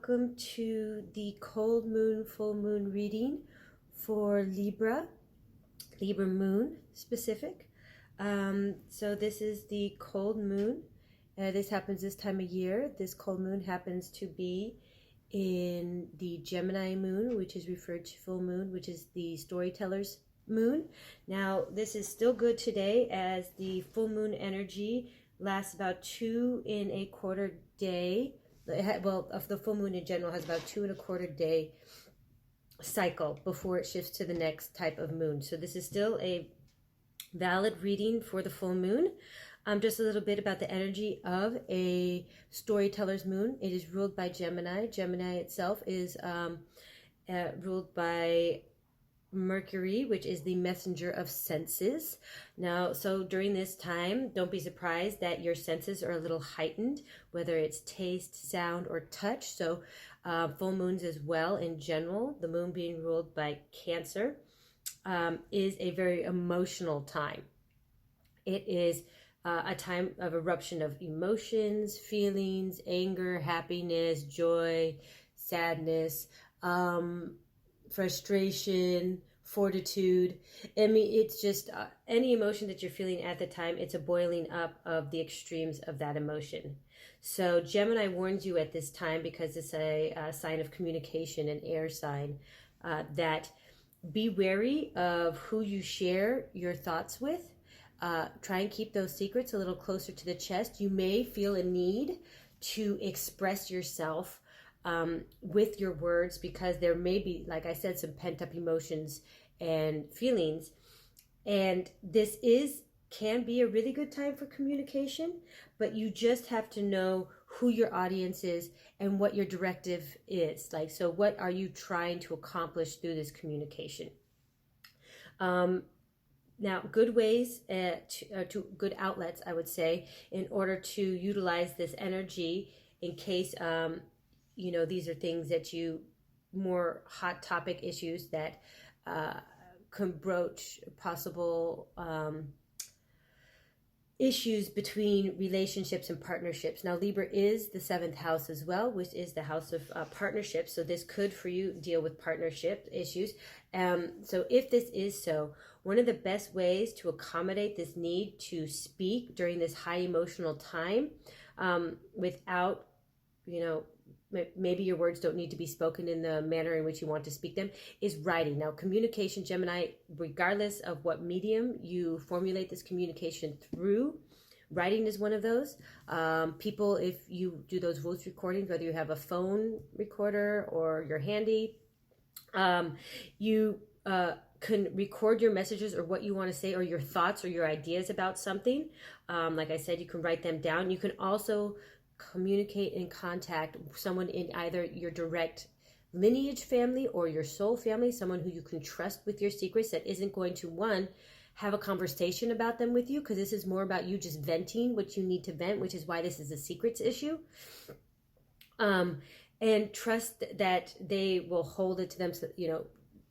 welcome to the cold moon, full moon reading for Libra moon specific. So this is the cold moon. This happens this time of year. This cold moon happens to be in the Gemini moon, which is referred to full moon, which is the storyteller's moon. Now, this is still good today as the full moon energy lasts about 2.25 day. Well, of the full moon in general has about 2.25 day cycle before it shifts to the next type of moon. So this is still a valid reading for the full moon. Just a little bit about the energy of a storyteller's moon. It is ruled by Gemini. Gemini itself is ruled by Mercury, which is the messenger of senses. Now, so during this time, don't be surprised that your senses are a little heightened, whether it's taste, sound, or touch. So full moons as well in general, the moon being ruled by Cancer, is a very emotional time. It is a time of eruption of emotions, feelings, anger, happiness, joy, sadness, frustration, fortitude. I mean, it's just any emotion that you're feeling at the time, it's a boiling up of the extremes of that emotion. So Gemini warns you at this time, because it's a sign of communication, an air sign, that be wary of who you share your thoughts with. Try and keep those secrets a little closer to the chest. You may feel a need to express yourself with your words, because there may be, like I said, some pent-up emotions and feelings, and this can be a really good time for communication, but you just have to know who your audience is and what your directive is. Like, so what are you trying to accomplish through this communication? Now, good ways to good outlets, I would say, in order to utilize this energy in case these are things that more hot topic issues that can broach possible issues between relationships and partnerships. Now, Libra is the 7th house as well, which is the house of partnerships. So this could, for you, deal with partnership issues. So if this is so, one of the best ways to accommodate this need to speak during this high emotional time without, maybe your words don't need to be spoken in the manner in which you want to speak them, is writing. Now, communication, Gemini, regardless of what medium you formulate this communication through, writing is one of those. People, if you do those voice recordings, whether you have a phone recorder or you're handy, you can record your messages or what you want to say, or your thoughts or your ideas about something. Like I said, you can write them down. You can also communicate and contact someone in either your direct lineage family or your soul family, someone who you can trust with your secrets, that isn't going to, have a conversation about them with you, because this is more about you just venting what you need to vent, which is why this is a secrets issue. And trust that they will hold it to them,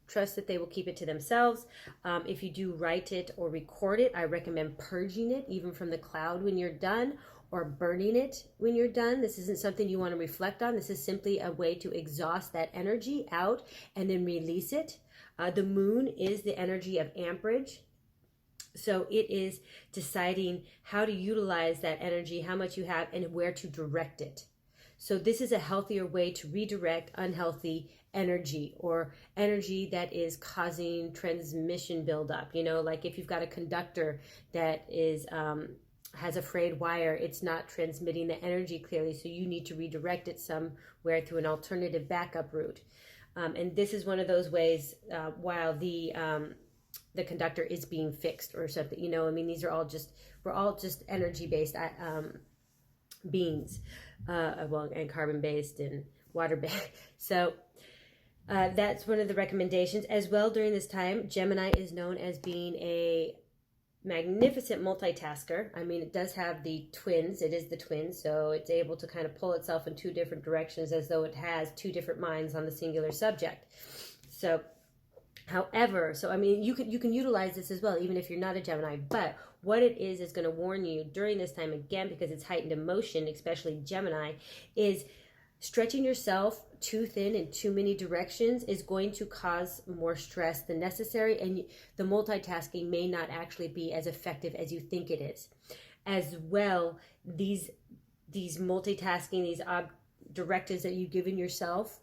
trust that they will keep it to themselves. If you do write it or record it, I recommend purging it even from the cloud when you're done, or burning it when you're done. This isn't something you want to reflect on. This is simply a way to exhaust that energy out and then release it. The moon is the energy of amperage. So it is deciding how to utilize that energy, how much you have, and where to direct it. So this is a healthier way to redirect unhealthy energy, or energy that is causing transmission buildup. Like if you've got a conductor that is has a frayed wire, it's not transmitting the energy clearly, so you need to redirect it somewhere through an alternative backup route. And this is one of those ways while the conductor is being fixed or something. These are all we're all just energy-based beings, and carbon-based and water-based. So that's one of the recommendations. As well, during this time, Gemini is known as being a magnificent multitasker. It does have the twins. It is the twins, so it's able to kind of pull itself in two different directions, as though it has two different minds on the singular subject. So, however, you can utilize this as well, even if you're not a Gemini. But what it is going to warn you during this time, again, because it's heightened emotion, especially Gemini, is stretching yourself too thin in too many directions is going to cause more stress than necessary, and the multitasking may not actually be as effective as you think it is. As well, these multitasking, these directives that you've given yourself,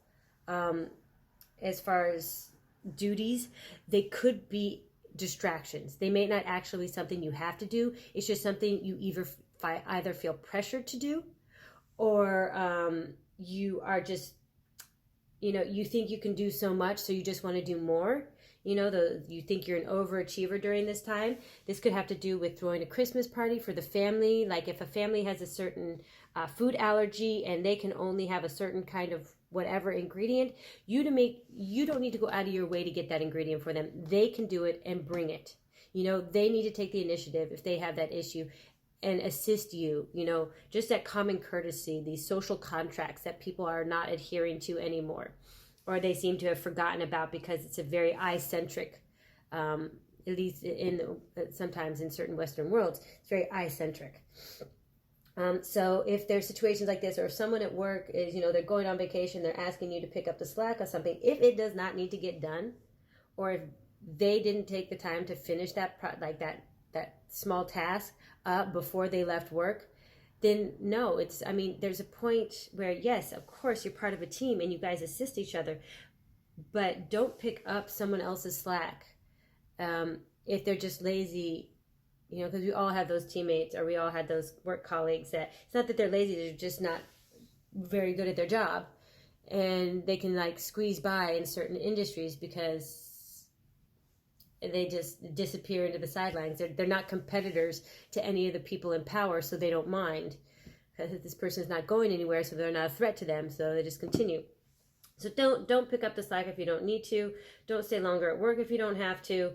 as far as duties, they could be distractions. They may not actually be something you have to do. It's just something you either feel pressured to do, or you are just, you think you can do so much, so you just want to do more. You think you're an overachiever during this time. This could have to do with throwing a Christmas party for the family. Like if a family has a certain food allergy and they can only have a certain kind of whatever ingredient, you don't need to go out of your way to get that ingredient for them. They can do it and bring it. They need to take the initiative if they have that issue and assist you. Just that common courtesy, these social contracts that people are not adhering to anymore, or they seem to have forgotten about because it's a very I-centric, at least sometimes in certain Western worlds, it's very I-centric. So if there's situations like this, or if someone at work is, they're going on vacation, they're asking you to pick up the slack of something, if it does not need to get done, or if they didn't take the time to finish that small task before they left work, then no, there's a point where, yes, of course, you're part of a team and you guys assist each other, but don't pick up someone else's slack if they're just lazy, because we all have those teammates, or we all had those work colleagues that it's not that they're lazy, they're just not very good at their job, and they can squeeze by in certain industries because they just disappear into the sidelines. They're not competitors to any of the people in power, so they don't mind because this person is not going anywhere, so they're not a threat to them, so they just continue. So don't pick up the slack if you don't need to. Don't stay longer at work if you don't have to.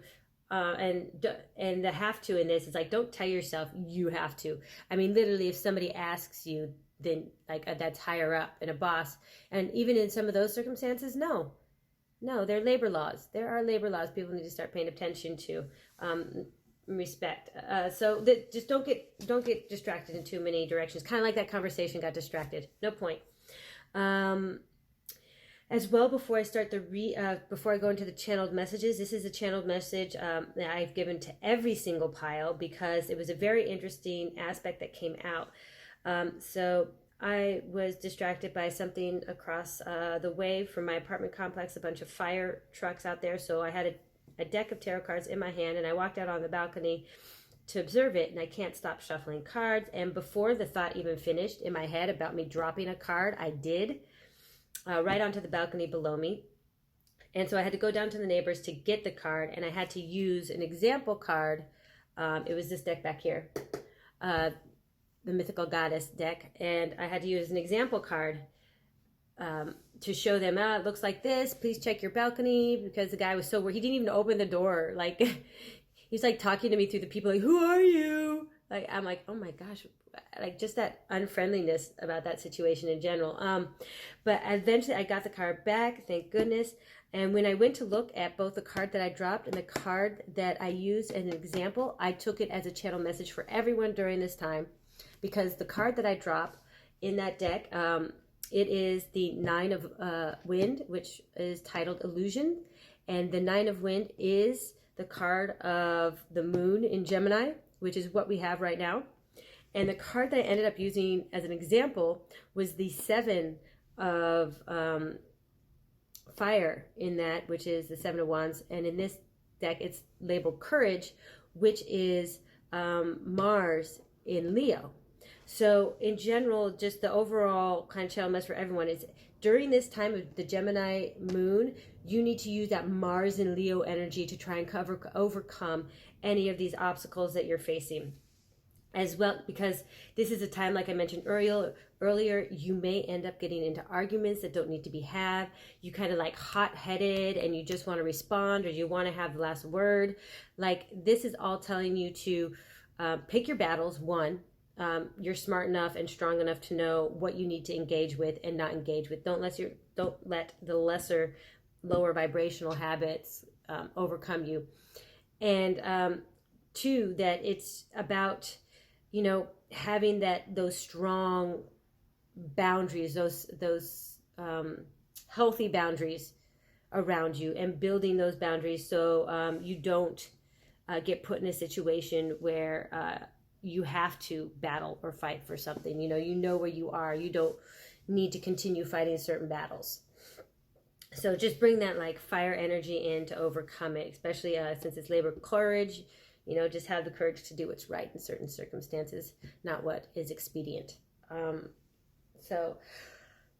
And the have to in this is don't tell yourself you have to. Literally, if somebody asks you, then that's higher up and a boss. And even in some of those circumstances, no, they're labor laws. There are labor laws people need to start paying attention to. Respect. So just don't get distracted in too many directions. Kind of like that conversation got distracted. No point. As well, before I start before I go into the channeled messages, this is a channeled message that I've given to every single pile because it was a very interesting aspect that came out. So I was distracted by something across the way from my apartment complex, a bunch of fire trucks out there. So I had a deck of tarot cards in my hand, and I walked out on the balcony to observe it, and I can't stop shuffling cards. And before the thought even finished in my head about me dropping a card, I did. Right onto the balcony below me. And so I had to go down to the neighbors to get the card, and I had to use an example card. It was this deck back here, the Mythical Goddess deck, and I had to use an example card to show them, it looks like this, please check your balcony, because the guy was so weird. He didn't even open the door. He's talking to me through the people, who are you? I'm oh my gosh, just that unfriendliness about that situation in general. But eventually I got the card back, thank goodness. And when I went to look at both the card that I dropped and the card that I used as an example, I took it as a channel message for everyone during this time, because the card that I dropped in that deck, it is the Nine of Wind, which is titled Illusion. And the Nine of Wind is the card of the moon in Gemini, which is what we have right now. And the card that I ended up using as an example was the Seven of Fire in that, which is the Seven of Wands. And in this deck, it's labeled Courage, which is Mars in Leo. So in general, just the overall kind of channel message for everyone is during this time of the Gemini moon, you need to use that Mars and Leo energy to try and overcome any of these obstacles that you're facing. As well, because this is a time, like I mentioned earlier, you may end up getting into arguments that don't need to be had. You kind of hot-headed and you just want to respond, or you want to have the last word. This is all telling you to pick your battles. One, you're smart enough and strong enough to know what you need to engage with and not engage with. Don't let the lower vibrational habits overcome you. And two, that it's about having those strong boundaries, those healthy boundaries around you, and building those boundaries so you don't get put in a situation where you have to battle or fight for something. You know where you are. You don't need to continue fighting certain battles. So just bring that like fire energy in to overcome it, especially since it's Libra. Courage, just have the courage to do what's right in certain circumstances, not what is expedient. So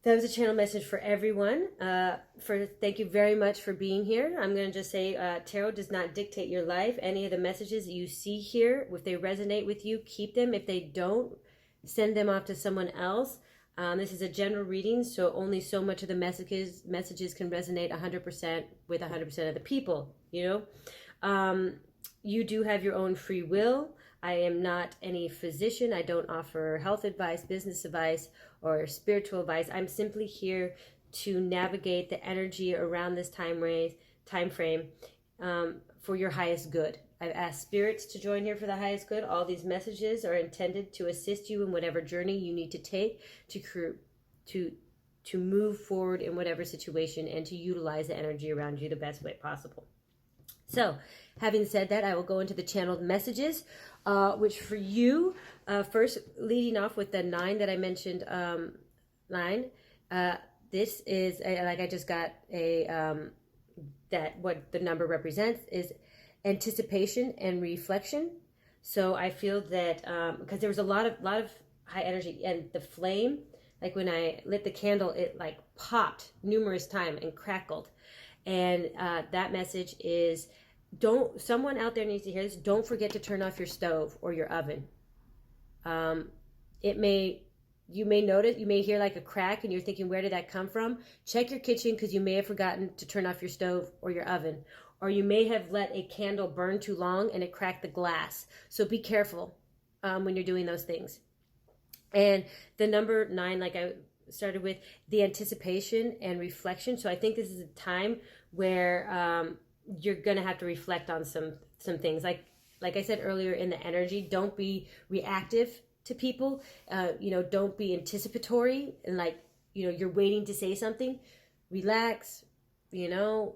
that was a channel message for everyone. Thank you very much for being here. I'm going to just say tarot does not dictate your life. Any of the messages that you see here, if they resonate with you, keep them. If they don't, send them off to someone else. This is a general reading, so only so much of the messages can resonate 100% with 100% of the people, You do have your own free will. I am not any physician. I don't offer health advice, business advice, or spiritual advice. I'm simply here to navigate the energy around this time frame for your highest good. I've asked spirits to join here for the highest good. All these messages are intended to assist you in whatever journey you need to take to move forward in whatever situation and to utilize the energy around you the best way possible. So, having said that, I will go into the channeled messages, which for you, first leading off with the 9 that I mentioned, 9. This is, like I just got that what the number represents is anticipation and reflection. So I feel that because there was a lot of high energy, and the flame, like when I lit the candle, it like popped numerous times and crackled. And that message is, someone out there needs to hear this. Don't forget to turn off your stove or your oven. You may notice, you may hear like a crack and you're thinking, where did that come from? Check your kitchen, because you may have forgotten to turn off your stove or your oven. Or you may have let a candle burn too long and it cracked the glass. So be careful when you're doing those things. And the number 9, like I started with, the anticipation and reflection. So I think this is a time where you're going to have to reflect on some things. Like I said earlier in the energy, don't be reactive to people. Don't be anticipatory and you're waiting to say something. Relax.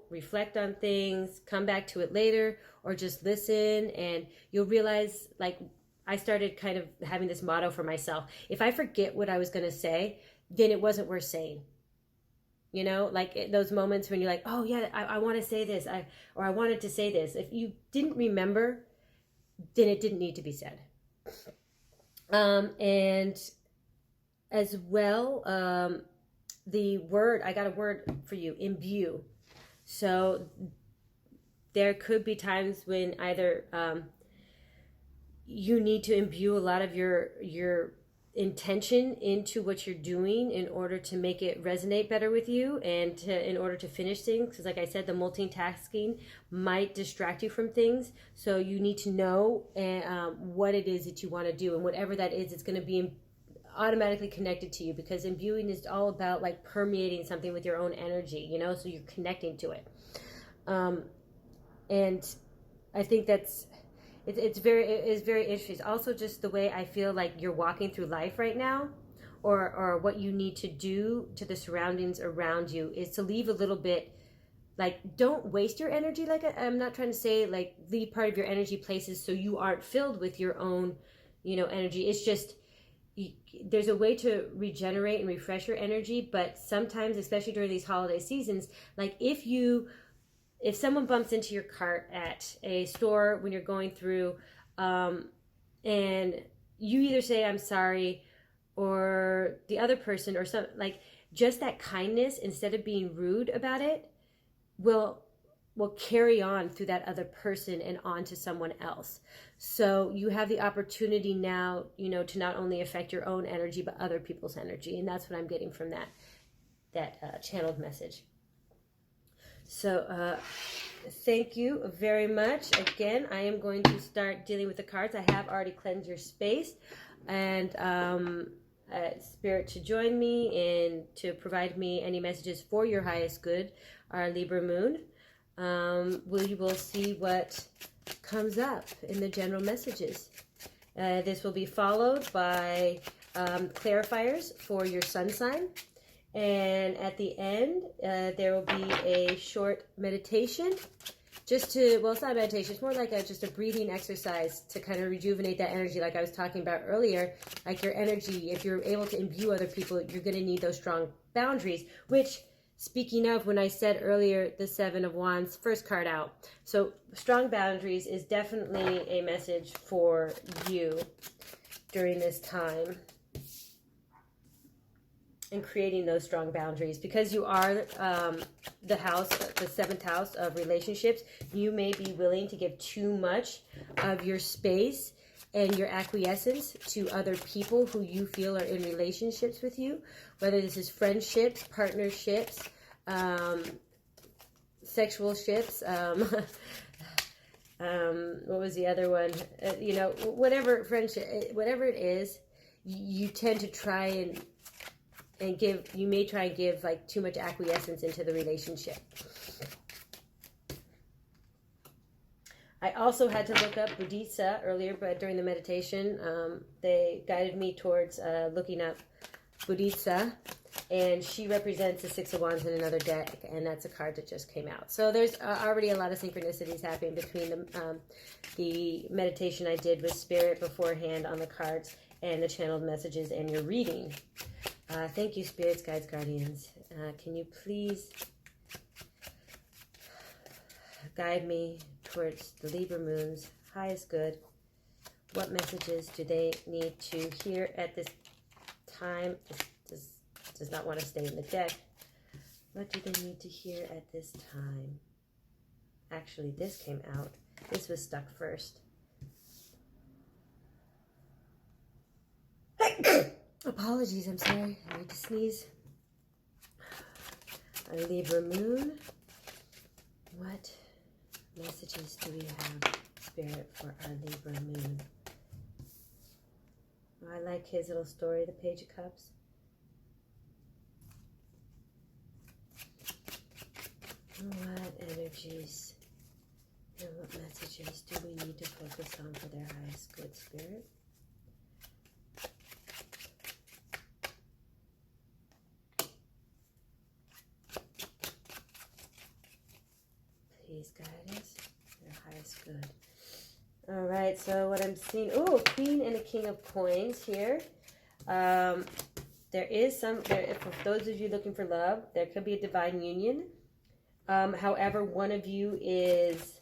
Reflect on things, come back to it later, or just listen, and you'll realize, like, I started kind of having this motto for myself. If I forget what I was going to say, then it wasn't worth saying. Like those moments when you're like, oh yeah, I want to say this, or I wanted to say this. If you didn't remember, then it didn't need to be said. And as well, the word, I got a word for you, imbue. So there could be times when either you need to imbue a lot of your intention into what you're doing in order to make it resonate better with you, and in order to finish things, because like I said, the multitasking might distract you from things. So you need to know what it is that you want to do, and whatever that is, it's going to be automatically connected to you, because imbuing is all about like permeating something with your own energy, so you're connecting to it. And I think it's very interesting. It's also just the way I feel like you're walking through life right now, or what you need to do to the surroundings around you is to leave a little bit, like, don't waste your energy. Like, I'm not trying to say like leave part of your energy places so you aren't filled with your own, energy. It's just, there's a way to regenerate and refresh your energy, but sometimes, especially during these holiday seasons, like if someone bumps into your cart at a store when you're going through, and you either say I'm sorry, or the other person, or just that kindness, instead of being rude about it, will carry on through that other person and on to someone else. So you have the opportunity now, to not only affect your own energy, but other people's energy. And that's what I'm getting from that channeled message. So thank you very much. Again, I am going to start dealing with the cards. I have already cleansed your space, and Spirit to join me and to provide me any messages for your highest good, our Libra moon. We will see what comes up in the general messages. This will be followed by clarifiers for your sun sign. And at the end, there will be a short meditation. Just to, well, it's not meditation, it's more like just a breathing exercise to kind of rejuvenate that energy like I was talking about earlier. Like your energy, if you're able to imbue other people, you're going to need those strong boundaries, which, speaking of, when I said earlier, the Seven of Wands, first card out. So strong boundaries is definitely a message for you during this time. And creating those strong boundaries, because you are the house, the 7th house of relationships. You may be willing to give too much of your space and your acquiescence to other people who you feel are in relationships with you, whether this is friendships, partnerships, sexual ships, what was the other one? You know, whatever friendship, whatever it is, you tend to try and give, you may try and give like too much acquiescence into the relationship. I also had to look up Bodhisattva earlier, but during the meditation, they guided me towards looking up Bodhisattva, and she represents the 6 of Wands in another deck, and that's a card that just came out. So there's already a lot of synchronicities happening between the meditation I did with Spirit beforehand on the cards and the channeled messages and your reading. Thank you, spirits, guides, guardians. Can you please guide me towards the Libra moon's highest good? What messages do they need to hear at this time? This does not want to stay in the deck. What do they need to hear at this time? Actually, this came out. This was stuck first. Apologies, I'm sorry. I need to sneeze. Our Libra moon. What messages do we have, Spirit, for our Libra moon? I like his little story, the Page of Cups. What energies and what messages do we need to focus on for their highest good, Spirit? Please guide us, their highest good. All right, so what I'm seeing, oh, Queen and a King of Coins here. There is some, for those of you looking for love, there could be a divine union. However, one of you is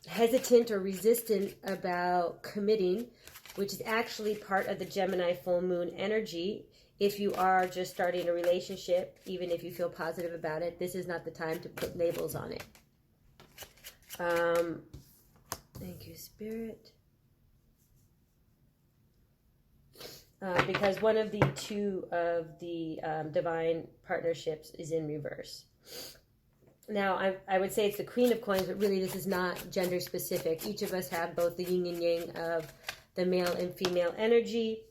hesitant or resistant about committing, which is actually part of the Gemini full moon energy. If you are just starting a relationship, even if you feel positive about it, this is not the time to put labels on it. Thank you, Spirit. Because one of the two of the divine partnerships is in reverse. Now, I would say it's the Queen of Coins, but really this is not gender specific. Each of us have both the yin and yang of the male and female energy.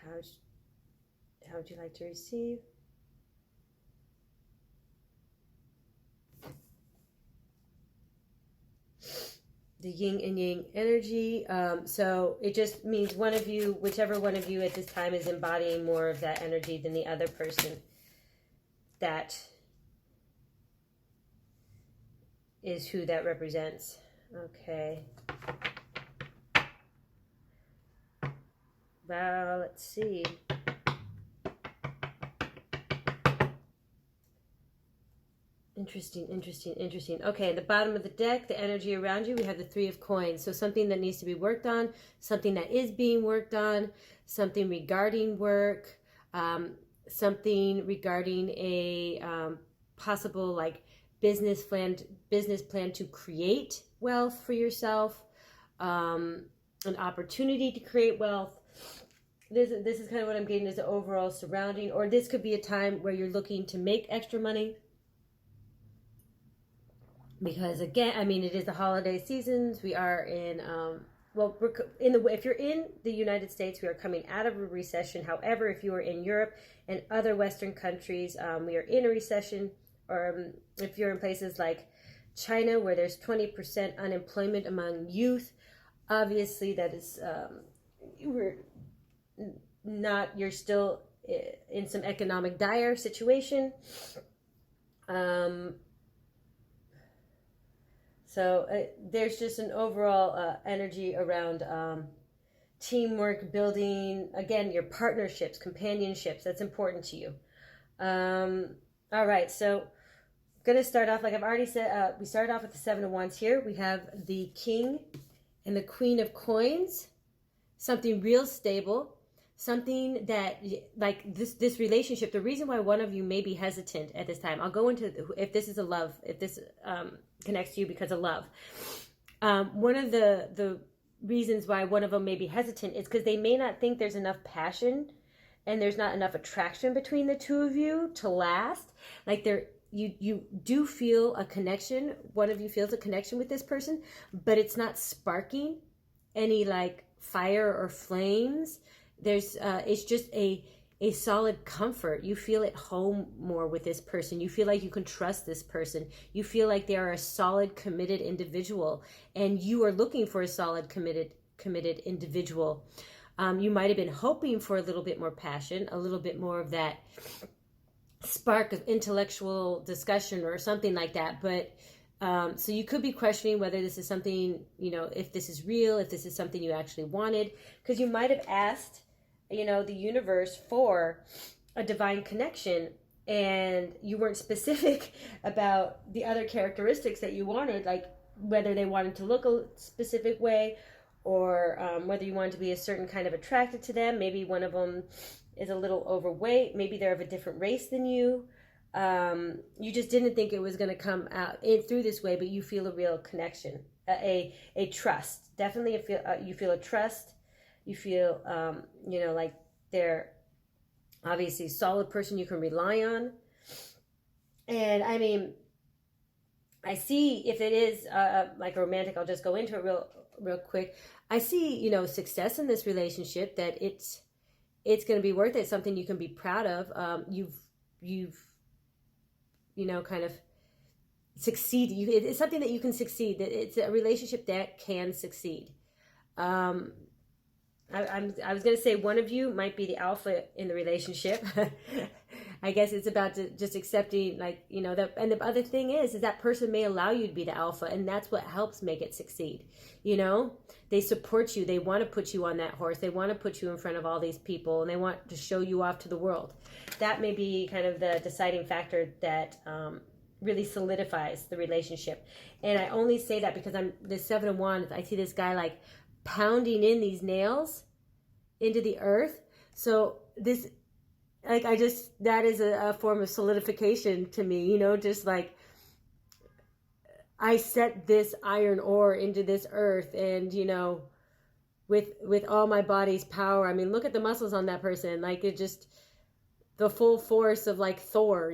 How would you like to receive? The yin and yang energy. So it just means one of you, whichever one of you at this time is embodying more of that energy than the other person. That is who that represents. Okay. Well, let's see. Interesting, interesting, interesting. Okay, at the bottom of the deck, the energy around you, we have the 3 of Coins. So something that needs to be worked on, something that is being worked on, something regarding work, something regarding a possible like business plan to create wealth for yourself, an opportunity to create wealth. This is kind of what I'm getting as the overall surrounding, or this could be a time where you're looking to make extra money. Because again, I mean, it is the holiday seasons. We are in, if you're in the United States, we are coming out of a recession. However, if you are in Europe and other Western countries, we are in a recession. Or if you're in places like China, where there's 20% unemployment among youth, obviously that is, you're still in some economic dire situation. So there's just an overall energy around teamwork, building, again, your partnerships, companionships. That's important to you. All right, so I'm going to start off, like I've already said, we started off with the Seven of Wands here. We have the King and the Queen of Coins, something real stable, something that, like this relationship, the reason why one of you may be hesitant at this time, I'll go into if this is a love, if this connects to you because of love. One of the reasons why one of them may be hesitant is because they may not think there's enough passion and there's not enough attraction between the two of you to last. Like you do feel a connection. One of you feels a connection with this person, but it's not sparking any like fire or flames. There's it's just a solid comfort. You feel at home more with this person. You feel like you can trust this person. You feel like they are a solid, committed individual, and you are looking for a solid, committed individual. You might have been hoping for a little bit more passion, a little bit more of that spark of intellectual discussion or something like that. But so you could be questioning whether this is something, if this is real, if this is something you actually wanted, because you might have asked, the universe for a divine connection, and you weren't specific about the other characteristics that you wanted, like whether they wanted to look a specific way, or whether you wanted to be a certain kind of attracted to them. Maybe one of them is a little overweight. Maybe they're of a different race than you. You just didn't think it was going to come out through this way, but you feel a real connection, a trust. Definitely you feel a trust. You feel, like they're obviously a solid person you can rely on. And I mean, I see if it is like a romantic, I'll just go into it real quick. I see, success in this relationship, that it's going to be worth it. Something you can be proud of. You've kind of succeed. It's something that you can succeed. It's a relationship that can succeed. I was going to say one of you might be the alpha in the relationship. I guess it's about just accepting, like, that. And the other thing is that person may allow you to be the alpha, and that's what helps make it succeed. They support you. They want to put you on that horse. They want to put you in front of all these people, and they want to show you off to the world. That may be kind of the deciding factor that really solidifies the relationship. And I only say that because I'm the Seven of Wands. I see this guy like pounding in these nails into the earth. So this, like, that is a form of solidification to me, just like, I set this iron ore into this earth, and, with all my body's power. I mean, look at the muscles on that person. Like, it just, the full force of like Thor,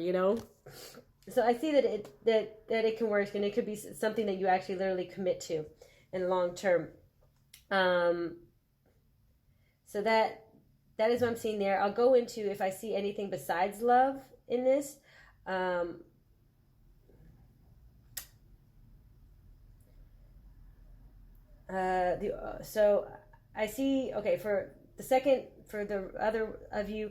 So I see that it can work, and it could be something that you actually literally commit to in long term. So that is what I'm seeing there. I'll go into if I see anything besides love in this. So I see, okay, for the other of you,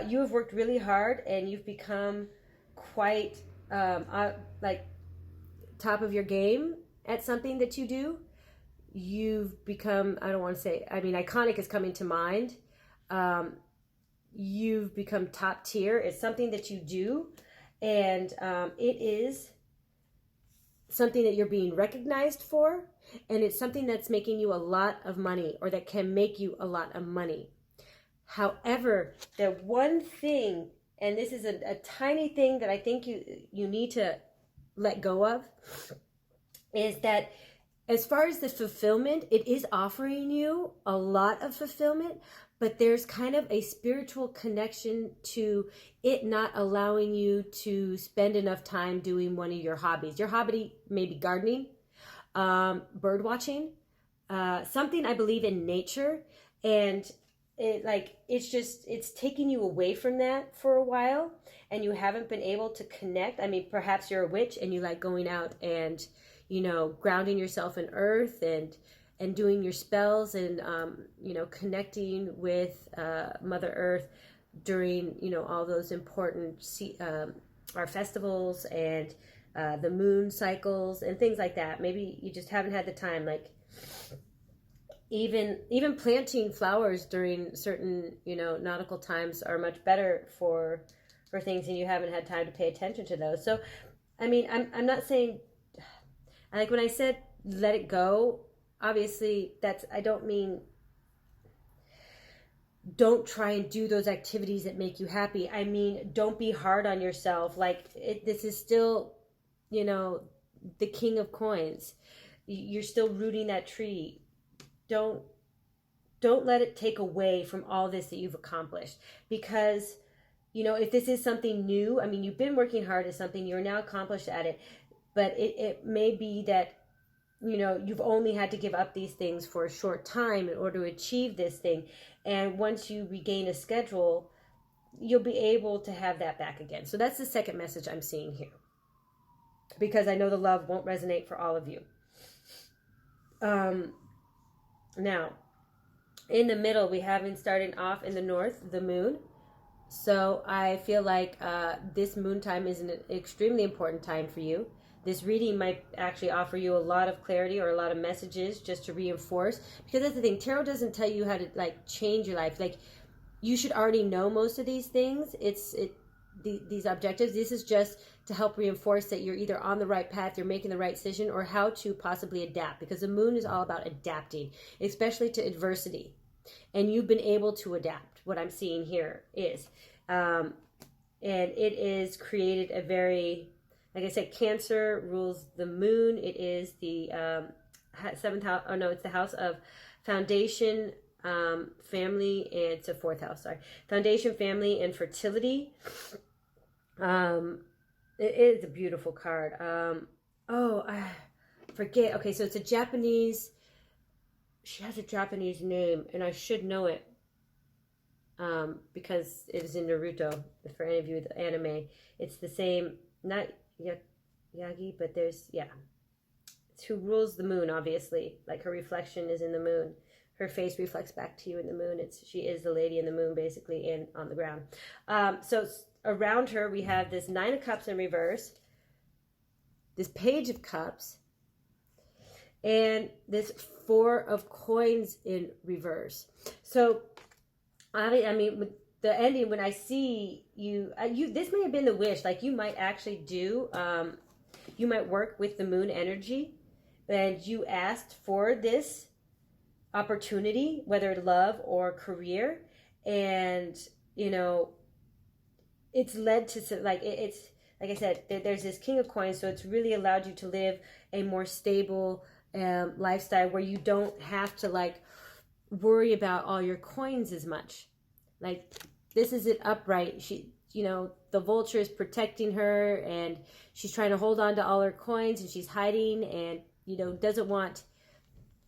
you have worked really hard, and you've become quite like top of your game at something that you do. You've become, I don't want to say, I mean, iconic is coming to mind. You've become top tier. It's something that you do, and it is something that you're being recognized for, and it's something that's making you a lot of money, or that can make you a lot of money. However, the one thing, and this is a tiny thing that I think you need to let go of, is that as far as the fulfillment, it is offering you a lot of fulfillment, but there's kind of a spiritual connection to it not allowing you to spend enough time doing one of your hobbies. Your hobby may be gardening, bird watching, something, I believe, in nature, and it's taking you away from that for a while, and you haven't been able to connect. I mean, perhaps you're a witch and you like going out and grounding yourself in earth and and doing your spells and, you know, connecting with Mother Earth during, you know, all those important our festivals and the moon cycles and things like that. Maybe you just haven't had the time, like even planting flowers during certain, you know, nautical times are much better for things, and you haven't had time to pay attention to those. So I mean, I'm not saying, like when I said let it go, obviously I don't mean don't try and do those activities that make you happy. I mean, don't be hard on yourself. Like this is still, you know, the king of coins. You're still rooting that tree. Don't let it take away from all this that you've accomplished, because, you know, if this is something new, I mean, you've been working hard at something, you're now accomplished at it, but it may be that, you know, you've only had to give up these things for a short time in order to achieve this thing. And once you regain a schedule, you'll be able to have that back again. So that's the second message I'm seeing here, because I know the love won't resonate for all of you. Now, in the middle, we have been starting off in the north, the moon. So I feel like this moon time is an extremely important time for you. This reading might actually offer you a lot of clarity or a lot of messages just to reinforce. Because that's the thing, tarot doesn't tell you how to like change your life. Like, you should already know most of these things. These objectives. This is just to help reinforce that you're either on the right path, you're making the right decision, or how to possibly adapt. Because the moon is all about adapting, especially to adversity. And you've been able to adapt. What I'm seeing here is, and it is created a very, like I said, Cancer rules the moon. It is the seventh house. Oh no, it's the house of foundation, family, and it's a fourth house. Sorry, foundation, family, and fertility. It is a beautiful card. I forget. Okay, so it's a Japanese. She has a Japanese name, and I should know it. Because it is in Naruto. For any of you with anime, it's the same. Not Yagi, but there's It's who rules the moon. Obviously, like her reflection is in the moon. Her face reflects back to you in the moon. She is the lady in the moon, basically, and on the ground. So around her, we have this Nine of Cups in reverse, this Page of Cups, and this Four of Coins in reverse. So, I mean, with the ending, when I see you, this may have been the wish. Like, you might actually do, you might work with the moon energy, and you asked for this opportunity, whether love or career, and, you know, it's led to, like, it's, like I said, there's this King of Coins, so it's really allowed you to live a more stable lifestyle where you don't have to, like, worry about all your coins as much. Like, this is it upright. She, you know, the vulture is protecting her, and she's trying to hold on to all her coins, and she's hiding, and, you know, doesn't want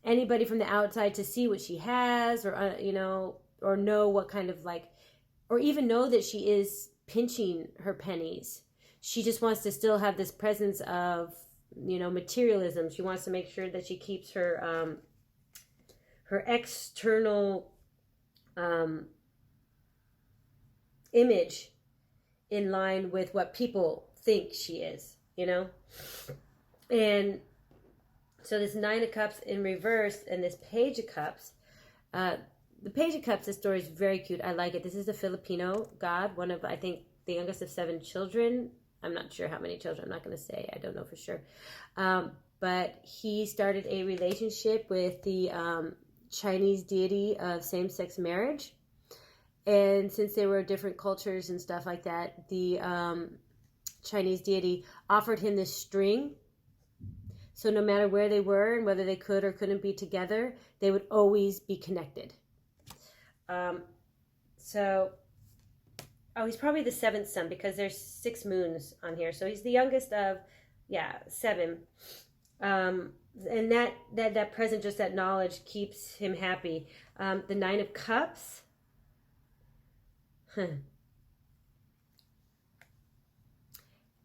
anybody from the outside to see what she has, or, you know, or know what kind of, like, or even know that she is pinching her pennies. She just wants to still have this presence of, you know, materialism. She wants to make sure that she keeps her her external image in line with what people think she is, you know? And so this Nine of Cups in reverse and this Page of Cups, the Page of Cups, this story is very cute. I like it. This is a Filipino god, one of, I think, the youngest of 7 children. I'm not sure how many children. I'm not going to say. I don't know for sure. But he started a relationship with the Chinese deity of same-sex marriage. And since they were different cultures and stuff like that, the Chinese deity offered him this string. So no matter where they were and whether they could or couldn't be together, they would always be connected. He's probably the 7th son, because there's 6 moons on here. So he's the youngest of, 7. And that present, just that knowledge keeps him happy. The 9 of Cups.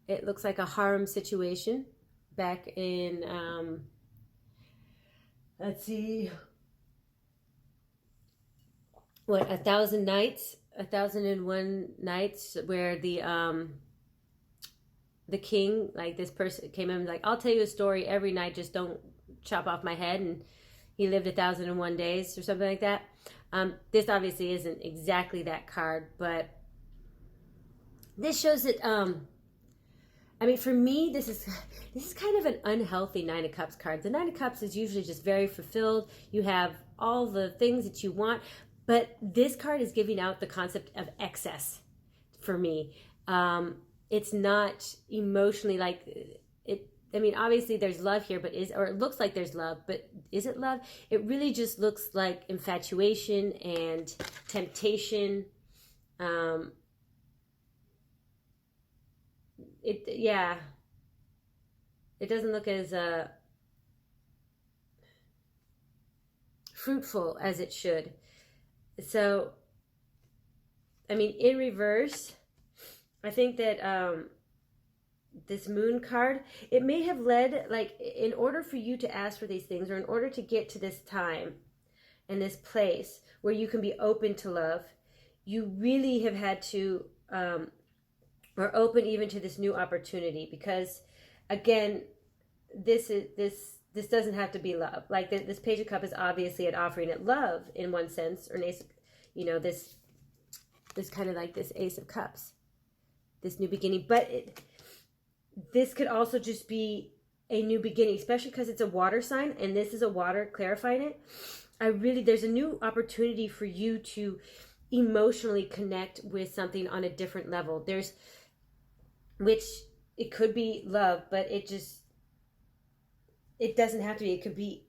It looks like a harem situation back in let's see, what, 1,000 nights, 1,001 nights, where the king, like this person came in like, I'll tell you a story every night, just don't chop off my head, and he lived 1,001 days or something like that. This obviously isn't exactly that card, but this shows that I mean, for me, this is kind of an unhealthy Nine of Cups card. The Nine of Cups is usually just very fulfilled. You have all the things that you want, but this card is giving out the concept of excess for me. It's not emotionally like it. I mean, obviously there's love here, but it looks like there's love, but is it love? It really just looks like infatuation and temptation. Yeah, it doesn't look as fruitful as it should. So, I mean, in reverse, I think that this moon card, it may have led, like, in order for you to ask for these things, or in order to get to this time and this place where you can be open to love, you really have had to or open even to this new opportunity, because again, this doesn't have to be love. Like this Page of Cups is obviously an offering at love in one sense, or an ace, this kind of like this Ace of Cups, this new beginning. But this could also just be a new beginning, especially because it's a water sign, and this is a water, clarifying it. There's a new opportunity for you to emotionally connect with something on a different level. Which it could be love, but it doesn't have to be. It could be,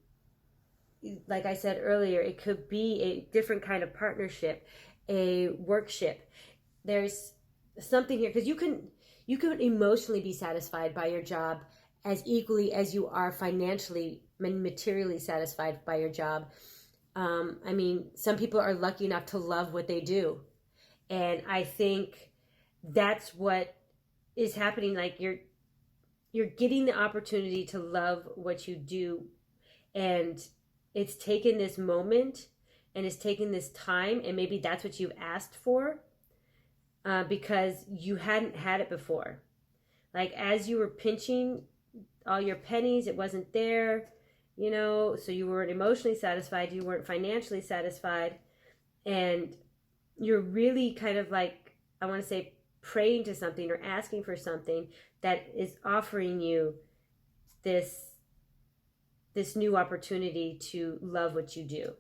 like I said earlier, it could be a different kind of partnership, a workship. There's something here, because you can emotionally be satisfied by your job as equally as you are financially and materially satisfied by your job. I mean, some people are lucky enough to love what they do, and I think that's what is happening. Like you're getting the opportunity to love what you do, and it's taken this moment, and it's taken this time, and maybe that's what you've asked for, because you hadn't had it before. Like as you were pinching all your pennies, it wasn't there, so you weren't emotionally satisfied, you weren't financially satisfied, and you're really kind of like, I want to say, praying to something or asking for something that is offering you this new opportunity to love what you do,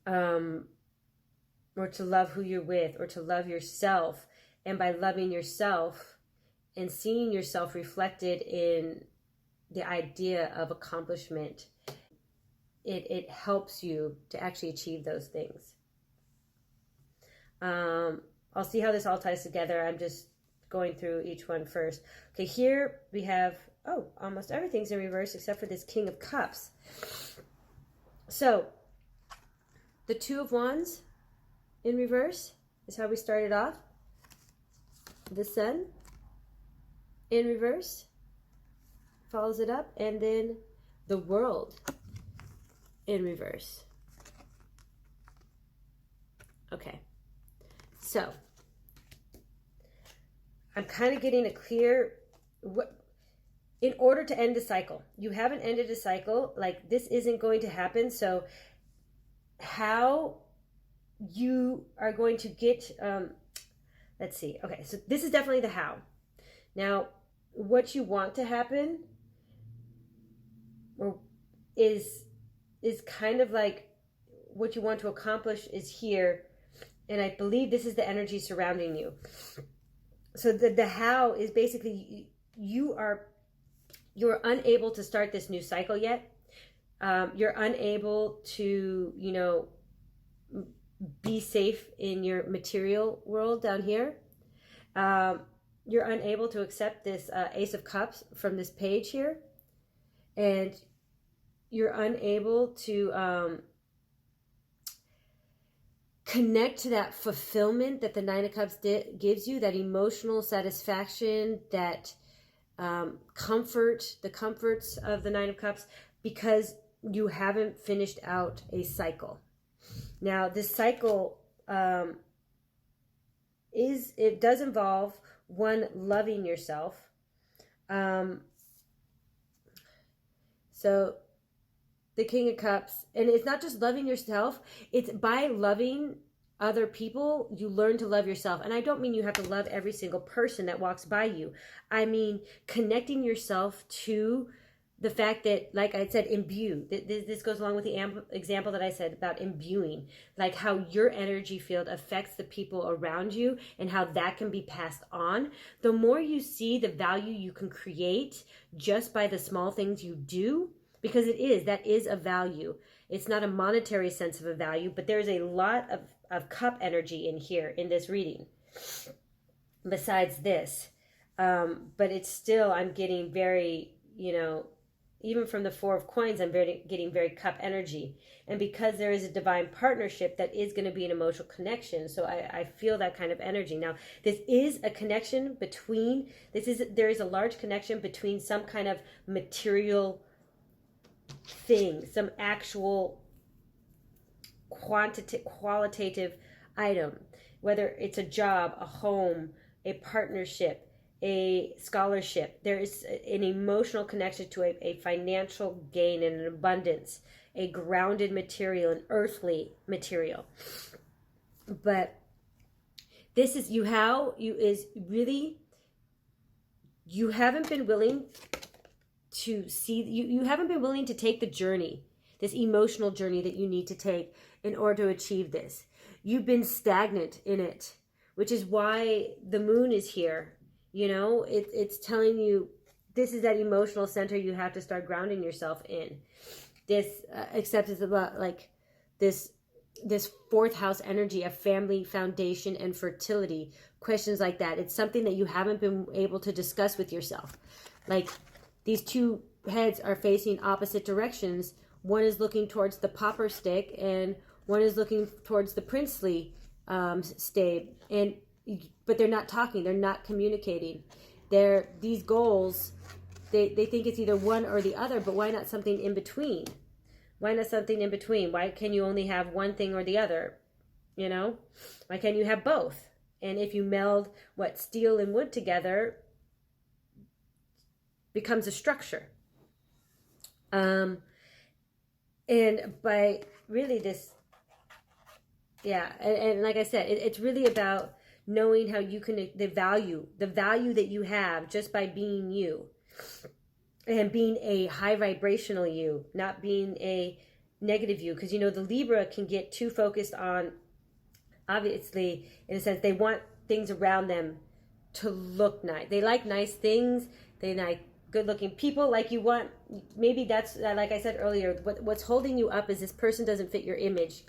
or to love who you're with, or to love yourself. And by loving yourself and seeing yourself reflected in the idea of accomplishment, it helps you to actually achieve those things. I'll see how this all ties together. I'm just going through each one first. Okay, here we have, almost everything's in reverse except for this King of Cups. So, the Two of Wands in reverse is how we started off. The Sun in reverse follows it up, and then the World in reverse. Okay. So, I'm kind of getting a clear, in order to end the cycle, you haven't ended a cycle, like this isn't going to happen. So how you are going to get, let's see. Okay, so this is definitely the how. Now, what you want to happen is kind of like what you want to accomplish is here. And I believe this is the energy surrounding you. So the how is basically you're unable to start this new cycle yet. You're unable to, be safe in your material world down here. You're unable to accept this Ace of Cups from this page here. And you're unable to connect to that fulfillment that the Nine of Cups gives you, that emotional satisfaction, that comfort, the comforts of the Nine of Cups. because you haven't finished out a cycle. Now, this cycle it does involve one, loving yourself. So the King of Cups, and it's not just loving yourself, it's by loving other people, you learn to love yourself. And I don't mean you have to love every single person that walks by you. I mean connecting yourself to the fact that, like I said, imbue. This goes along with the example that I said about imbuing, like how your energy field affects the people around you and how that can be passed on. The more you see the value you can create just by the small things you do, because that is a value. It's not a monetary sense of a value, but there's a lot of cup energy in here in this reading besides this. But it's still, I'm getting very, even from the Four of Coins, I'm getting very cup energy. And because there is a divine partnership, that is going to be an emotional connection. So I feel that kind of energy. Now, this is a connection between, there is a large connection between some kind of material thing, some actual qualitative item, whether it's a job, a home, a partnership, a scholarship. There is an emotional connection to a financial gain and an abundance, a grounded material, an earthly material. But this is you haven't been willing to see, you haven't been willing to take the journey, this emotional journey that you need to take in order to achieve this. You've been stagnant in it, which is why the moon is here. It's telling you this is that emotional center you have to start grounding yourself in. This, except it's about like this fourth house energy of family, foundation, and fertility. Questions like that. It's something that you haven't been able to discuss with yourself. Like, these two heads are facing opposite directions. One is looking towards the popper stick, and one is looking towards the princely stave. But they're not talking. They're not communicating. These goals, they think it's either one or the other, but why not something in between? Why not something in between? Why can you only have one thing or the other? Why can't you have both? And if you meld steel and wood together, becomes a structure. And by really this, and like I said, it's really about knowing how you can, the value that you have just by being you, and being a high vibrational you, not being a negative you. Because the Libra can get too focused on, obviously, in a sense, they want things around them to look nice. They like nice things. They like good looking people. Like, you want, maybe that's like I said earlier, what's holding you up is this person doesn't fit your image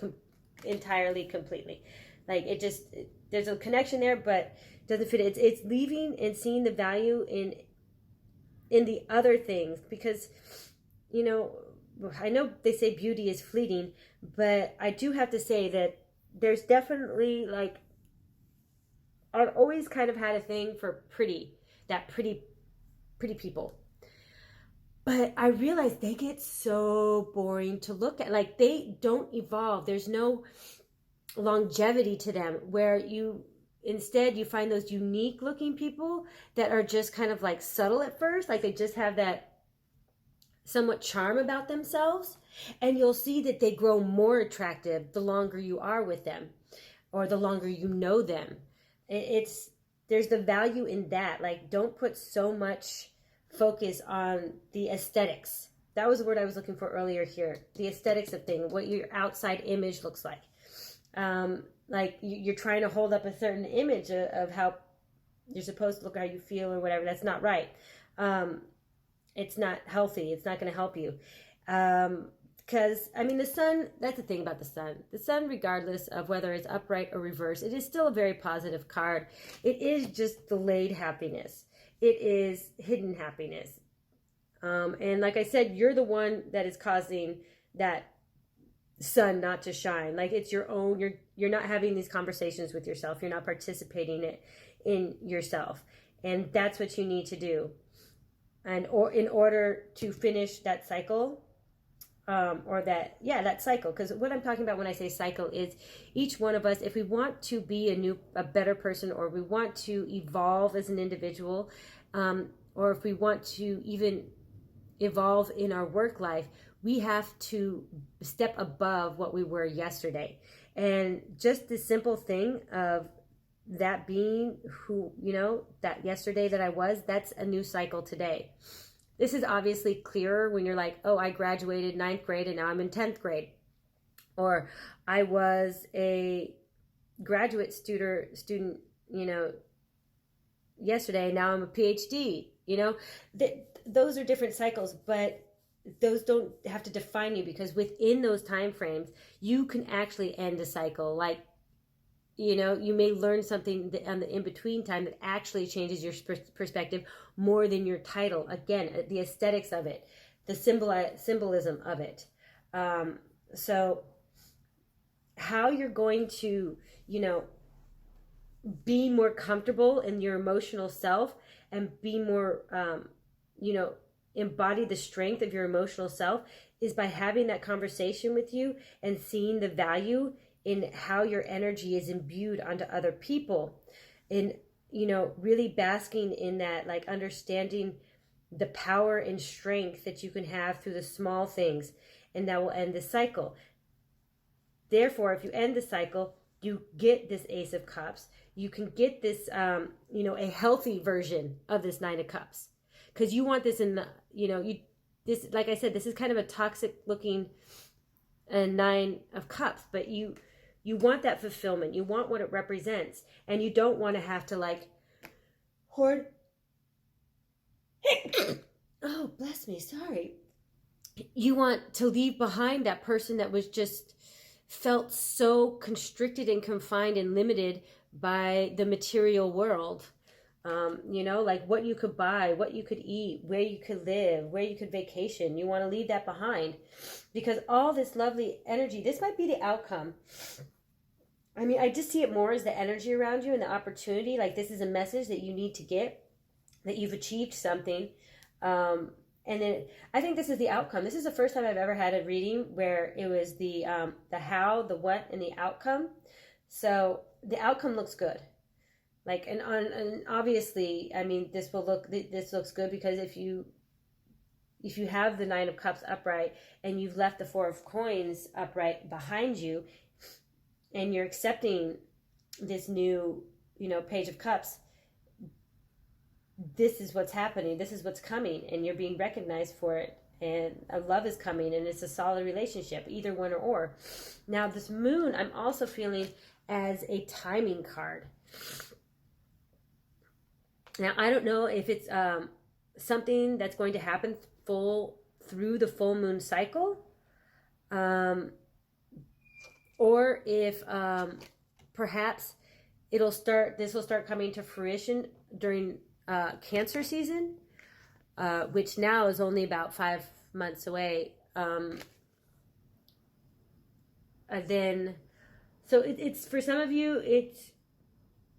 entirely, completely. Like, there's a connection there, but doesn't fit it. It's leaving and seeing the value in the other things, because I know they say beauty is fleeting, but I do have to say that there's definitely, like, I've always kind of had a thing for pretty people. But I realize they get so boring to look at. Like, they don't evolve. There's no longevity to them, where instead you find those unique looking people that are just kind of like subtle at first. Like, they just have that somewhat charm about themselves. And you'll see that they grow more attractive the longer you are with them, or the longer you know them. There's the value in that. Like, don't put so much focus on the aesthetics. That was the word I was looking for earlier here. The aesthetics of things, what your outside image looks like. Like, you're trying to hold up a certain image of how you're supposed to look, how you feel or whatever. That's not right. It's not healthy. It's not going to help you. Because, the sun, that's the thing about the sun. The sun, regardless of whether it's upright or reversed, it is still a very positive card. It is just delayed happiness. It is hidden happiness. And like I said, you're the one that is causing that sun not to shine. Like, it's your own, you're not having these conversations with yourself. You're not participating in yourself. And that's what you need to do. And in order to finish that cycle, or that cycle. Because what I'm talking about when I say cycle is each one of us, if we want to be a better person, or we want to evolve as an individual, or if we want to even evolve in our work life, we have to step above what we were yesterday. And just the simple thing of that being who, that yesterday that I was, that's a new cycle today. This is obviously clearer when you're like, oh, I graduated 9th grade and now I'm in 10th grade. Or I was a graduate student, yesterday, now I'm a PhD. Those are different cycles, but those don't have to define you, because within those time frames, you can actually end a cycle. Like, you may learn something on the in-between time that actually changes your perspective more than your title. Again, the aesthetics of it, the symbolism of it. So how you're going to, be more comfortable in your emotional self and be more, embody the strength of your emotional self is by having that conversation with you and seeing the value in how your energy is imbued onto other people, and really basking in that, like understanding the power and strength that you can have through the small things, and that will end the cycle. Therefore, if you end the cycle, you get this Ace of Cups. You can get this a healthy version of this Nine of Cups, because you want this in the this, like I said, this is kind of a toxic looking Nine of Cups, but you want that fulfillment. You want what it represents. And you don't want to have to like hoard. Oh, bless me. Sorry. You want to leave behind that person that was just felt so constricted and confined and limited by the material world. Like what you could buy, what you could eat, where you could live, where you could vacation. You want to leave that behind, because all this lovely energy, this might be the outcome. I mean, I just see it more as the energy around you and the opportunity. Like, this is a message that you need to get, that you've achieved something. And then I think this is the outcome. This is the first time I've ever had a reading where it was the how, the what, and the outcome. So the outcome looks good. Like, and obviously, I mean, this looks good because if you have the Nine of Cups upright and you've left the Four of Coins upright behind you, and you're accepting this new, Page of Cups, this is what's happening. This is what's coming, and you're being recognized for it. And a love is coming, and it's a solid relationship, either one or. Now, this Moon, I'm also feeling as a timing card. Now, I don't know if it's something that's going to happen through the full moon cycle, or if perhaps this will start coming to fruition during Cancer season, which now is only about 5 months away. It's for some of you,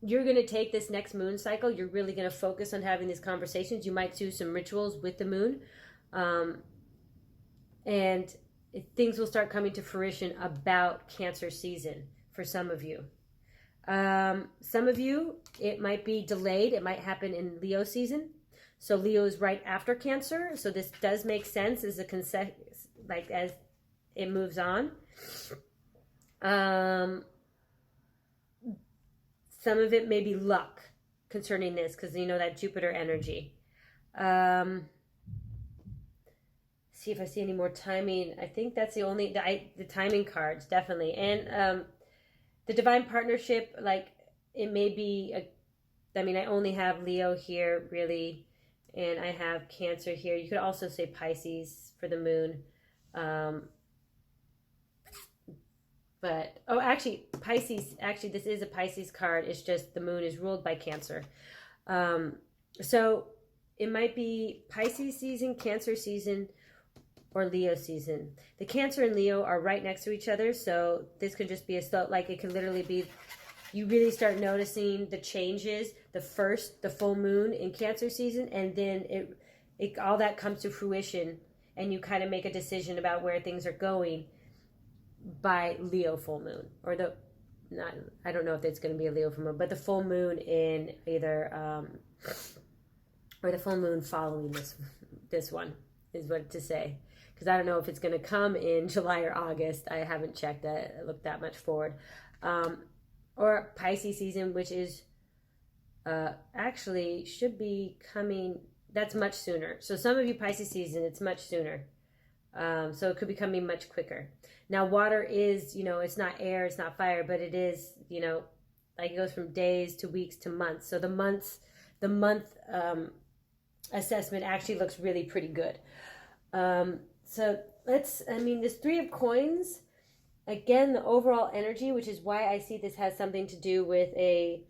you're going to take this next moon cycle. You're really going to focus on having these conversations. You might do some rituals with the moon. And things will start coming to fruition about Cancer season for some of you. Some of you, it might be delayed. It might happen in Leo season. So Leo is right after Cancer. So this does make sense as as it moves on. Some of it may be luck concerning this, because that Jupiter energy. See if I see any more timing. I think that's the only, the timing cards, definitely. And the divine partnership, like, it may be, I only have Leo here, really, and I have Cancer here. You could also say Pisces for the moon. Pisces, this is a Pisces card. It's just the moon is ruled by Cancer. So it might be Pisces season, Cancer season, or Leo season. The Cancer and Leo are right next to each other, so this could just be it could literally be, you really start noticing the changes, the full moon in Cancer season, and then it all that comes to fruition and you kind of make a decision about where things are going by Leo full moon, or I don't know if it's going to be a Leo full moon, but the full moon in either or the full moon following this one is what to say, because I don't know if it's going to come in July or August. I haven't checked that, looked that much forward. Or Pisces season, which is actually should be coming. That's much sooner. So some of you Pisces season, it's much sooner. So it could be coming much quicker. Now water is, it's not air, it's not fire, but it is, like it goes from days to weeks to months. So the month assessment actually looks really pretty good. So this Three of Coins, again, the overall energy, which is why I see this has something to do with a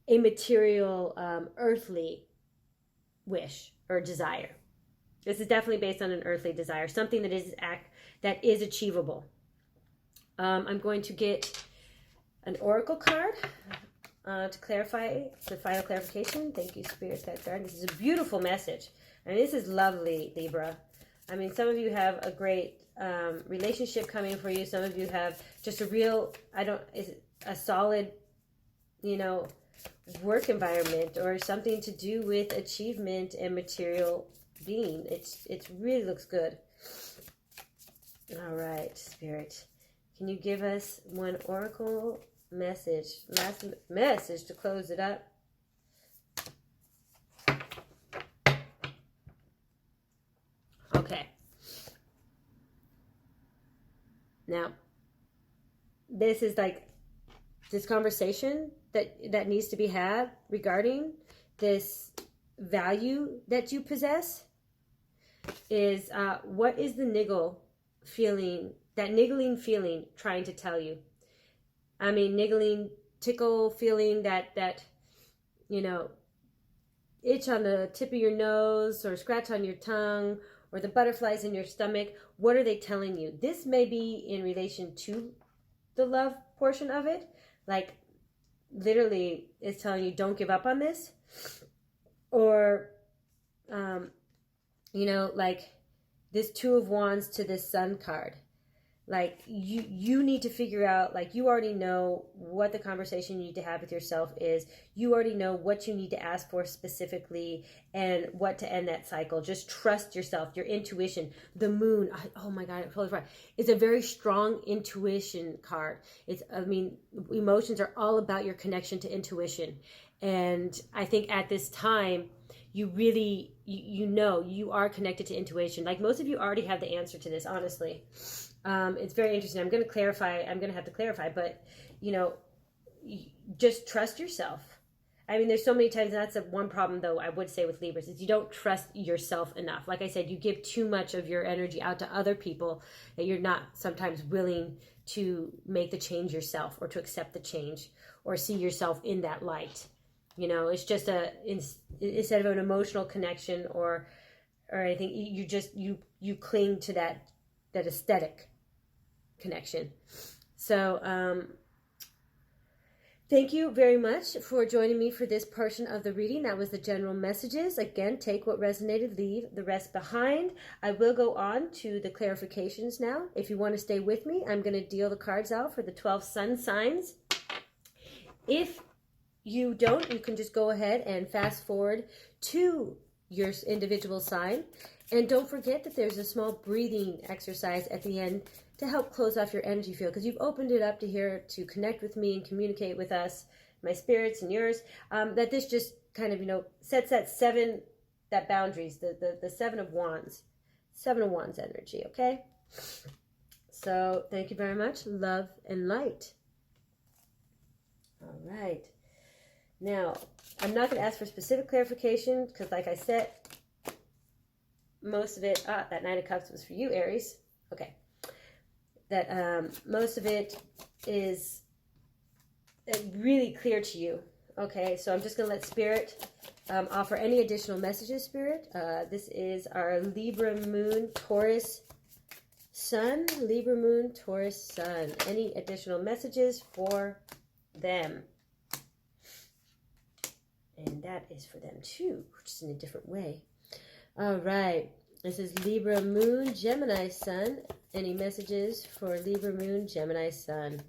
material, earthly wish or desire. This is definitely based on an earthly desire, something that is achievable. I'm going to get an oracle card to clarify the final clarification. Thank you, Spirit Guide. This is a beautiful message. And this is lovely, Libra. I mean, some of you have a great relationship coming for you. Some of you have just a solid, work environment, or something to do with achievement and material being. It really looks good. All right, Spirit, can you give us one oracle message, last message to close it up? Okay. Now, this is like this conversation that needs to be had regarding this value that you possess is what is the niggling feeling trying to tell you? I mean, niggling, tickle feeling, that itch on the tip of your nose, or scratch on your tongue, or the butterflies in your stomach. What are they telling you? This may be in relation to the love portion of it. Like, literally, it's telling you, don't give up on this. Or, like this Two of Wands to this Sun card. Like, you need to figure out, like, you already know what the conversation you need to have with yourself is. You already know what you need to ask for specifically and what to end that cycle. Just trust yourself, your intuition. The Moon, oh my God, I totally forgot. It's a very strong intuition card. Emotions are all about your connection to intuition. And I think at this time, you really, you are connected to intuition. Like, most of you already have the answer to this, honestly. It's very interesting. I'm going to have to clarify, but, just trust yourself. I mean, there's so many times, and that's one problem, though, I would say with Libras, is you don't trust yourself enough. Like I said, you give too much of your energy out to other people that you're not sometimes willing to make the change yourself, or to accept the change, or see yourself in that light. It's just instead of an emotional connection or anything, you cling to that aesthetic connection. So, thank you very much for joining me for this portion of the reading. That was the general messages. Again, take what resonated, leave the rest behind. I will go on to the clarifications now. If you want to stay with me, I'm going to deal the cards out for the 12 sun signs. If you don't, you can just go ahead and fast forward to your individual sign. And don't forget that there's a small breathing exercise at the end to help close off your energy field, because you've opened it up to connect with me and communicate with us, my spirits and yours. That this just kind of, sets that boundaries, the Seven of Wands energy, okay? So thank you very much. Love and light. All right. Now, I'm not going to ask for specific clarification, because like I said, most of it, that Nine of Cups was for you, Aries. Okay. That most of it is really clear to you. Okay, so I'm just going to let Spirit offer any additional messages, Spirit. This is our Libra Moon, Taurus Sun. Libra Moon, Taurus Sun. Any additional messages for them? And that is for them too, just in a different way. All right. This is Libra Moon, Gemini Sun. Any messages for Libra Moon, Gemini Sun?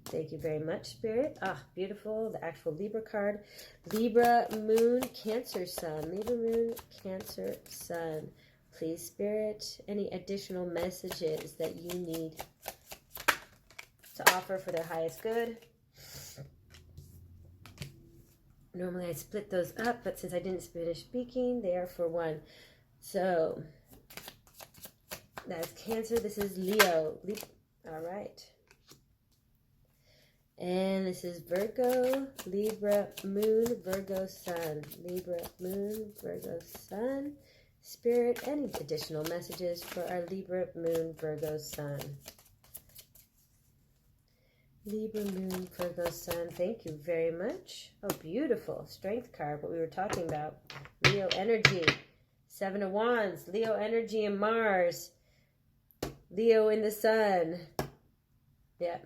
Thank you very much, Spirit. Ah, beautiful. The actual Libra card. Libra Moon, Cancer Sun. Libra Moon, Cancer Sun. Please, Spirit, any additional messages that you need to offer for their highest good? Normally I split those up, but since I didn't finish speaking, they are for one. So, that's Cancer. This is Leo. All right. And this is Virgo, Libra Moon, Virgo Sun. Libra Moon, Virgo Sun. Spirit, any additional messages for our Libra Moon, Virgo Sun? Libra Moon, Virgo Sun. Thank you very much. Oh, beautiful. Strength card, what we were talking about. Leo energy. Seven of Wands. Leo energy and Mars. Leo in the Sun. Yeah.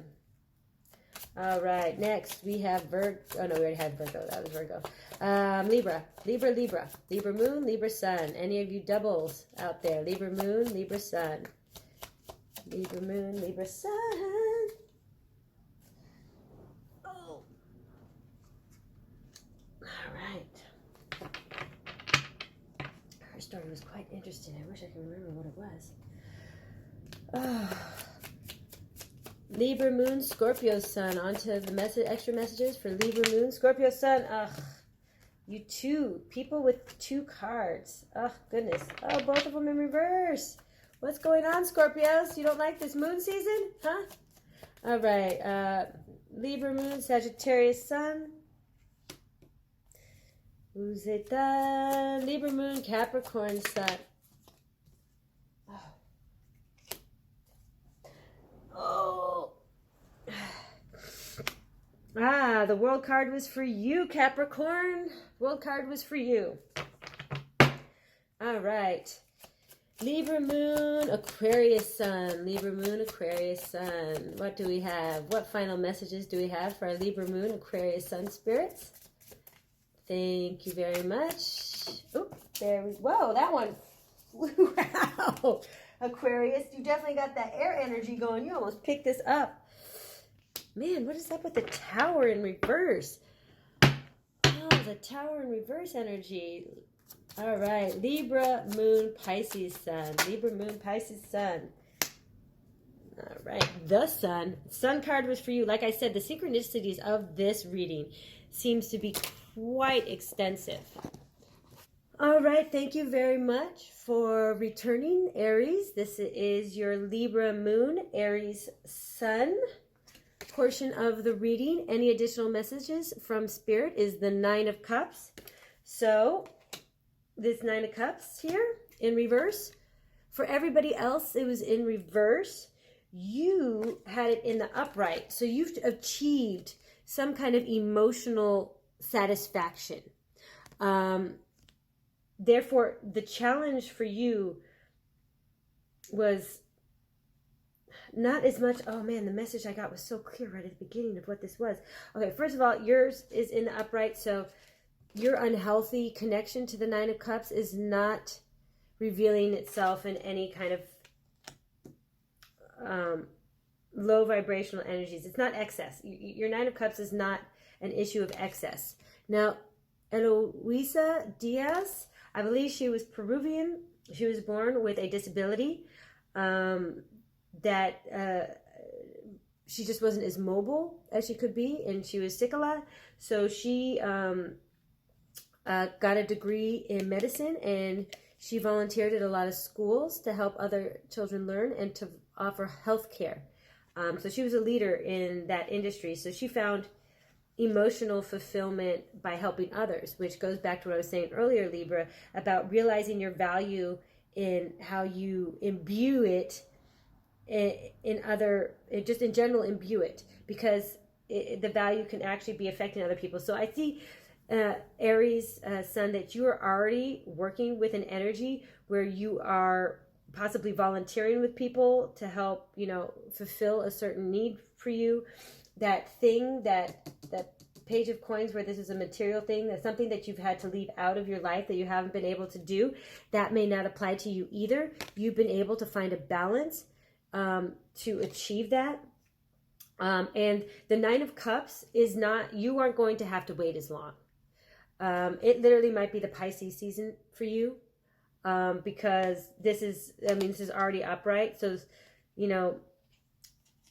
All right, next we have Virgo. Oh, no, we already had Virgo. That was Virgo. Libra. Libra Moon, Libra Sun. Any of you doubles out there? Libra Moon, Libra Sun. Libra Moon, Libra Sun. Oh. All right. Her story was quite interesting. I wish I could remember what it was. Oh. Libra Moon, Scorpio Sun. On to the extra messages for Libra Moon, Scorpio Sun. Ugh. You two. People with two cards. Oh, goodness. Oh, both of them in reverse. What's going on, Scorpios? You don't like this moon season? Huh? All right. Libra Moon, Sagittarius Sun. Who's it? Libra Moon, Capricorn Sun. Oh. Ah, the world card was for you, Capricorn. World card was for you. All right. Libra Moon, Aquarius Sun. Libra Moon, Aquarius Sun. What do we have? What final messages do we have for our Libra Moon, Aquarius Sun spirits? Thank you very much. Oh, there we go. Whoa, that one flew out. Aquarius, you definitely got that air energy going. You almost picked this up. Man, what is up with the Tower in reverse? Oh, the Tower in reverse energy. All right, Libra Moon, Pisces Sun. Libra Moon, Pisces Sun. All right, the Sun. Sun card was for you. Like I said, the synchronicities of this reading seems to be quite extensive. All right, thank you very much for returning, Aries. This is your Libra Moon, Aries Sun portion of the reading. Any additional messages from Spirit is the Nine of Cups. So, this Nine of Cups here in reverse. For everybody else, it was in reverse. You had it in the upright. So, you've achieved some kind of emotional satisfaction. Therefore, the challenge for you was not as much, oh man, the message I got was so clear right at the beginning of what this was. Okay, first of all, yours is in the upright, so your unhealthy connection to the Nine of Cups is not revealing itself in any kind of low vibrational energies. It's not excess. Your Nine of Cups is not an issue of excess. Now, Eloisa Diaz, I believe she was Peruvian. She was born with a disability that she just wasn't as mobile as she could be, and she was sick a lot. So she got a degree in medicine, and she volunteered at a lot of schools to help other children learn and to offer health care. So she was a leader in that industry. So she found emotional fulfillment by helping others, which goes back to what I was saying earlier, Libra, about realizing your value in how you imbue it in other, just in general, imbue it, because the value can actually be affecting other people. So I see, Aries Sun, that you are already working with an energy where you are possibly volunteering with people to help, fulfill a certain need for you. That thing that Page of Coins, where this is a material thing, that's something that you've had to leave out of your life that you haven't been able to do. That may not apply to you either. You've been able to find a balance to achieve that. And the Nine of Cups is not, you aren't going to have to wait as long. It literally might be the Pisces season for you, because this is, this is already upright. So, you know,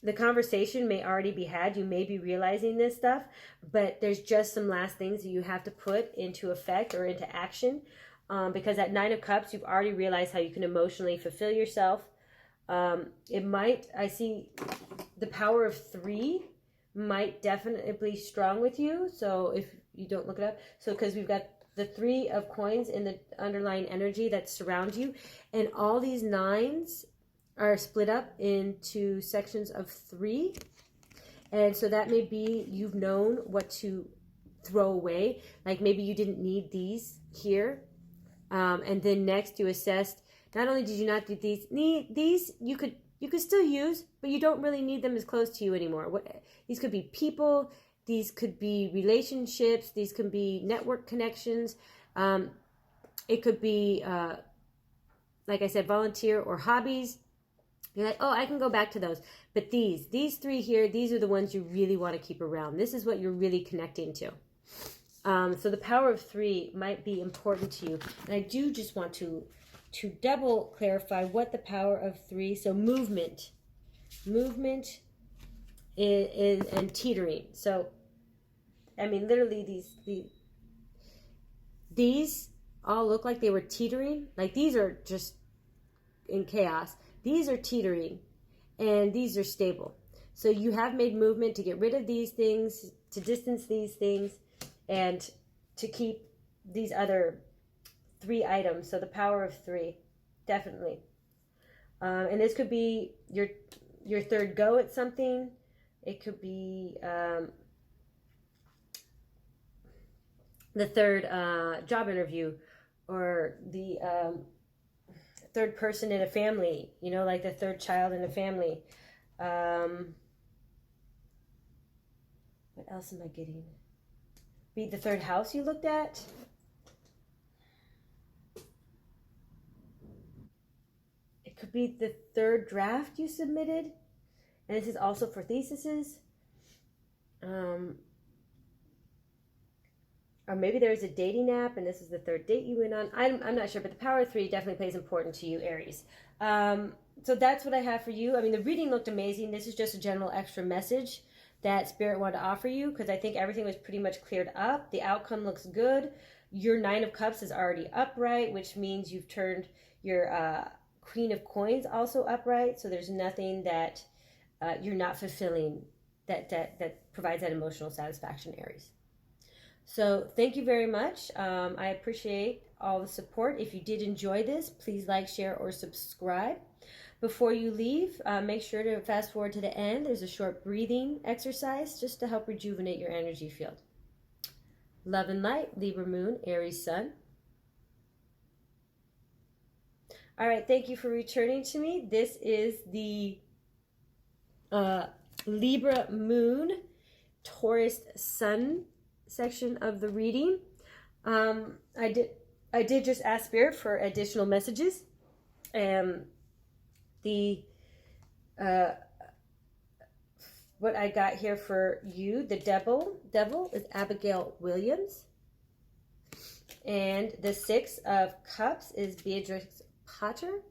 the conversation may already be had. You may be realizing this stuff, but there's just some last things that you have to put into effect or into action, because at Nine of Cups, you've already realized how you can emotionally fulfill yourself. I see the power of 3 might definitely be strong with you. So if you don't look it up, so because we've got the 3 of Coins in the underlying energy that surrounds you, and all these 9s are split up into sections of 3. And so that may be you've known what to throw away. Like maybe you didn't need these here. And then next you assessed, not only did you not need these you could still use, but you don't really need them as close to you anymore. These could be people, these could be relationships, these could be network connections. It could be, like I said, volunteer or hobbies. You're like, oh, I can go back to those. But these 3 here, these are the ones you really want to keep around. This is what you're really connecting to. So the power of 3 might be important to you. And I do just want to double clarify what the power of 3, so movement is and teetering. So, I mean, literally these all look like they were teetering. Like these are just in chaos. These are teetering, and these are stable. So you have made movement to get rid of these things, to distance these things, and to keep these other 3 items. So the power of 3, definitely. And this could be your third go at something. It could be the third job interview, or the third person in a family, you know, like the third child in a family. What else am I getting? Be the third house you looked at. It could be the third draft you submitted. And this is also for theses. Or maybe there's a dating app and this is the third date you went on. I'm not sure, but the power of 3 definitely plays important to you, Aries. So that's what I have for you. I mean, the reading looked amazing. This is just a general extra message that Spirit wanted to offer you, because I think everything was pretty much cleared up. The outcome looks good. Your 9 of Cups is already upright, which means you've turned your Queen of Coins also upright. So there's nothing that you're not fulfilling that provides that emotional satisfaction, Aries. So thank you very much. I appreciate all the support. If you did enjoy this, please like, share, or subscribe. Before you leave, make sure to fast forward to the end. There's a short breathing exercise just to help rejuvenate your energy field. Love and light, Libra moon, Aries sun. All right, thank you for returning to me. This is the Libra moon, Taurus sun section of the reading. I did just ask Spirit for additional messages, and what I got here for you, the devil is Abigail Williams, and the 6 of Cups is Beatrix Potter,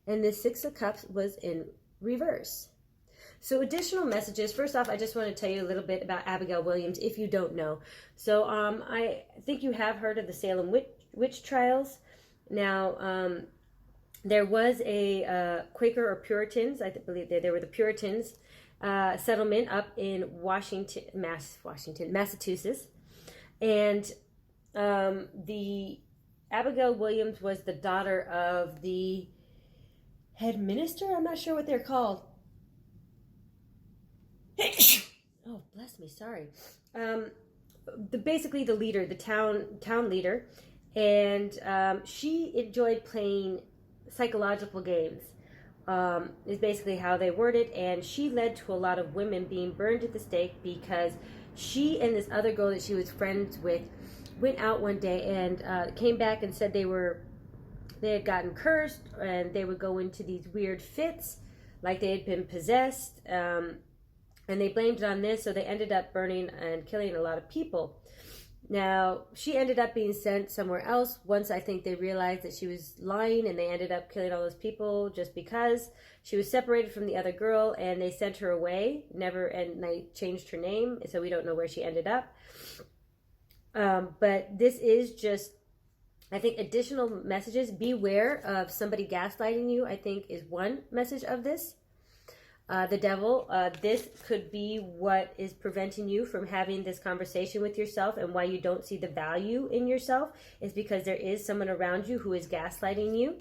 and the 6 of Cups was in reverse. So additional messages. First off, I just want to tell you a little bit about Abigail Williams if you don't know. So I think you have heard of the Salem witch trials. Now, there was a Quaker or Puritans, I believe they were the Puritans, settlement up in Massachusetts. And the Abigail Williams was the daughter of the head minister. I'm not sure what they're called. Oh, bless me, sorry. Basically the leader, the town leader, and she enjoyed playing psychological games, is basically how they word it, and she led to a lot of women being burned at the stake because She and this other girl that she was friends with went out one day and came back and said they had gotten cursed, and they would go into these weird fits like they had been possessed, and they blamed it on this, so they ended up burning and killing a lot of people. Now, she ended up being sent somewhere else once I think they realized that she was lying, and they ended up killing all those people just because. She was separated from the other girl, and they sent her away, and they changed her name, so we don't know where she ended up. But this is just, I think, additional messages. Beware of somebody gaslighting you, I think, is one message of this. The devil, this could be what is preventing you from having this conversation with yourself, and why you don't see the value in yourself is because there is someone around you who is gaslighting you.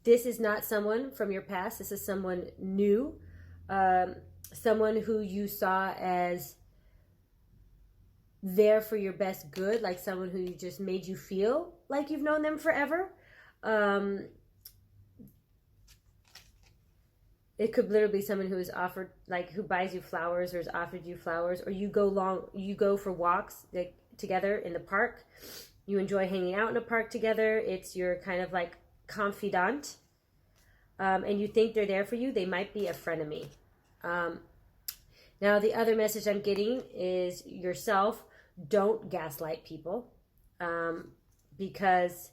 This is not someone from your past. This is someone new, someone who you saw as there for your best good, like someone who just made you feel like you've known them forever. It could literally be someone who is offered, like, who buys you flowers or has offered you flowers, or you go for walks, like, together in the park. You enjoy hanging out in a park together. It's your kind of like confidant, and you think they're there for you. They might be a frenemy. Now, the other message I'm getting is yourself. Don't gaslight people, because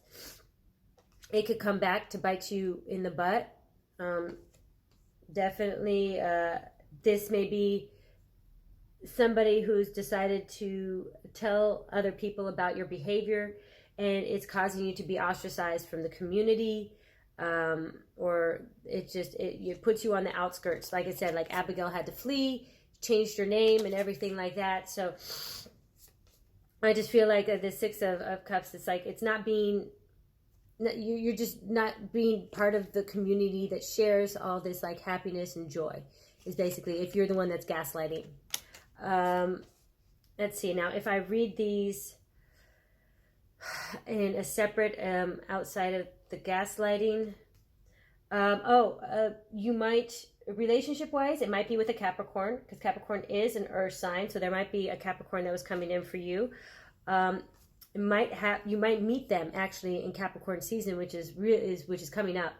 it could come back to bite you in the butt. Definitely, this may be somebody who's decided to tell other people about your behavior, and it's causing you to be ostracized from the community, or it puts you on the outskirts. Like I said, like Abigail had to flee, changed her name and everything like that. So I just feel like the Six of Cups, it's like, it's not being, you're just not being part of the community that shares all this like happiness and joy, is basically, if you're the one that's gaslighting. Let's see, now if I read these in a separate, outside of the gaslighting, you might, relationship wise, it might be with a Capricorn, because Capricorn is an earth sign, so there might be a Capricorn that was coming in for you. You might meet them actually in Capricorn season, which is coming up,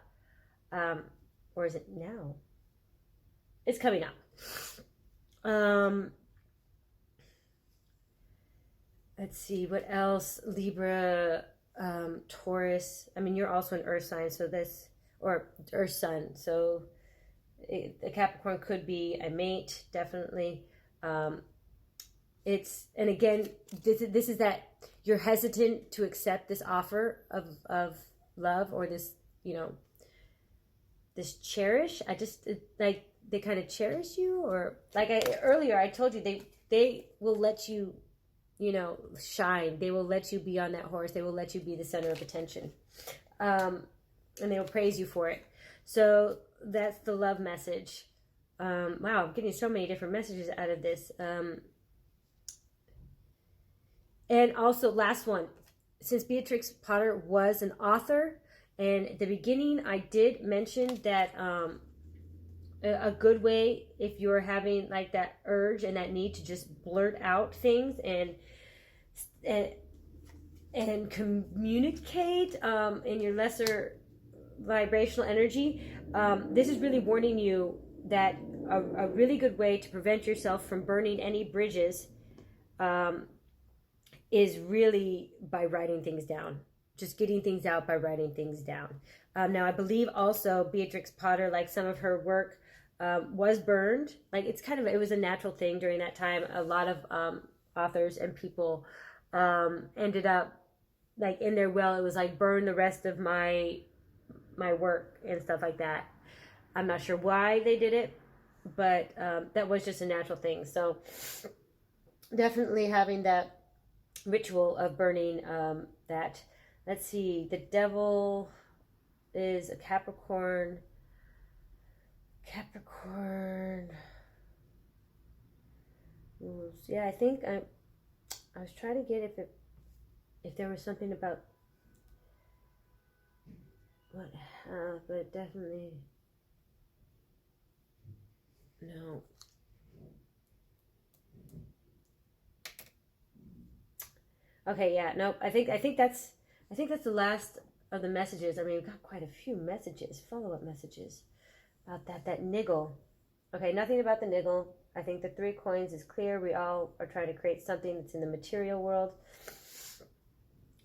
or is it now? It's coming up. Let's see what else. Libra, Taurus. I mean, you're also an earth sign, so this, or earth sun, so a Capricorn could be a mate, definitely. And again, this is that you're hesitant to accept this offer of love, or this, this cherish. Like, they kind of cherish you, or like earlier I told you, they will let you, shine. They will let you be on that horse. They will let you be the center of attention. And they will praise you for it. So that's the love message. Wow, I'm getting so many different messages out of this. And also, last one, since Beatrix Potter was an author, and at the beginning I did mention that a good way, if you're having like that urge and that need to just blurt out things and communicate in your lesser vibrational energy, this is really warning you that a really good way to prevent yourself from burning any bridges is really by writing things down. Just getting things out by writing things down. Now, I believe also Beatrix Potter, like some of her work was burned. Like, it was a natural thing during that time. A lot of authors and people ended up, like, in their will, it was like, burn the rest of my work and stuff like that. I'm not sure why they did it, but that was just a natural thing. So definitely having that ritual of burning that. Let's see, the devil is a Capricorn. Yeah, I think I was trying to get if there was something about what, but definitely no. Okay, yeah, nope. I think that's the last of the messages. I mean, we've got quite a few messages, follow-up messages about that niggle. Okay, nothing about the niggle. I think the 3 coins is clear. We all are trying to create something that's in the material world.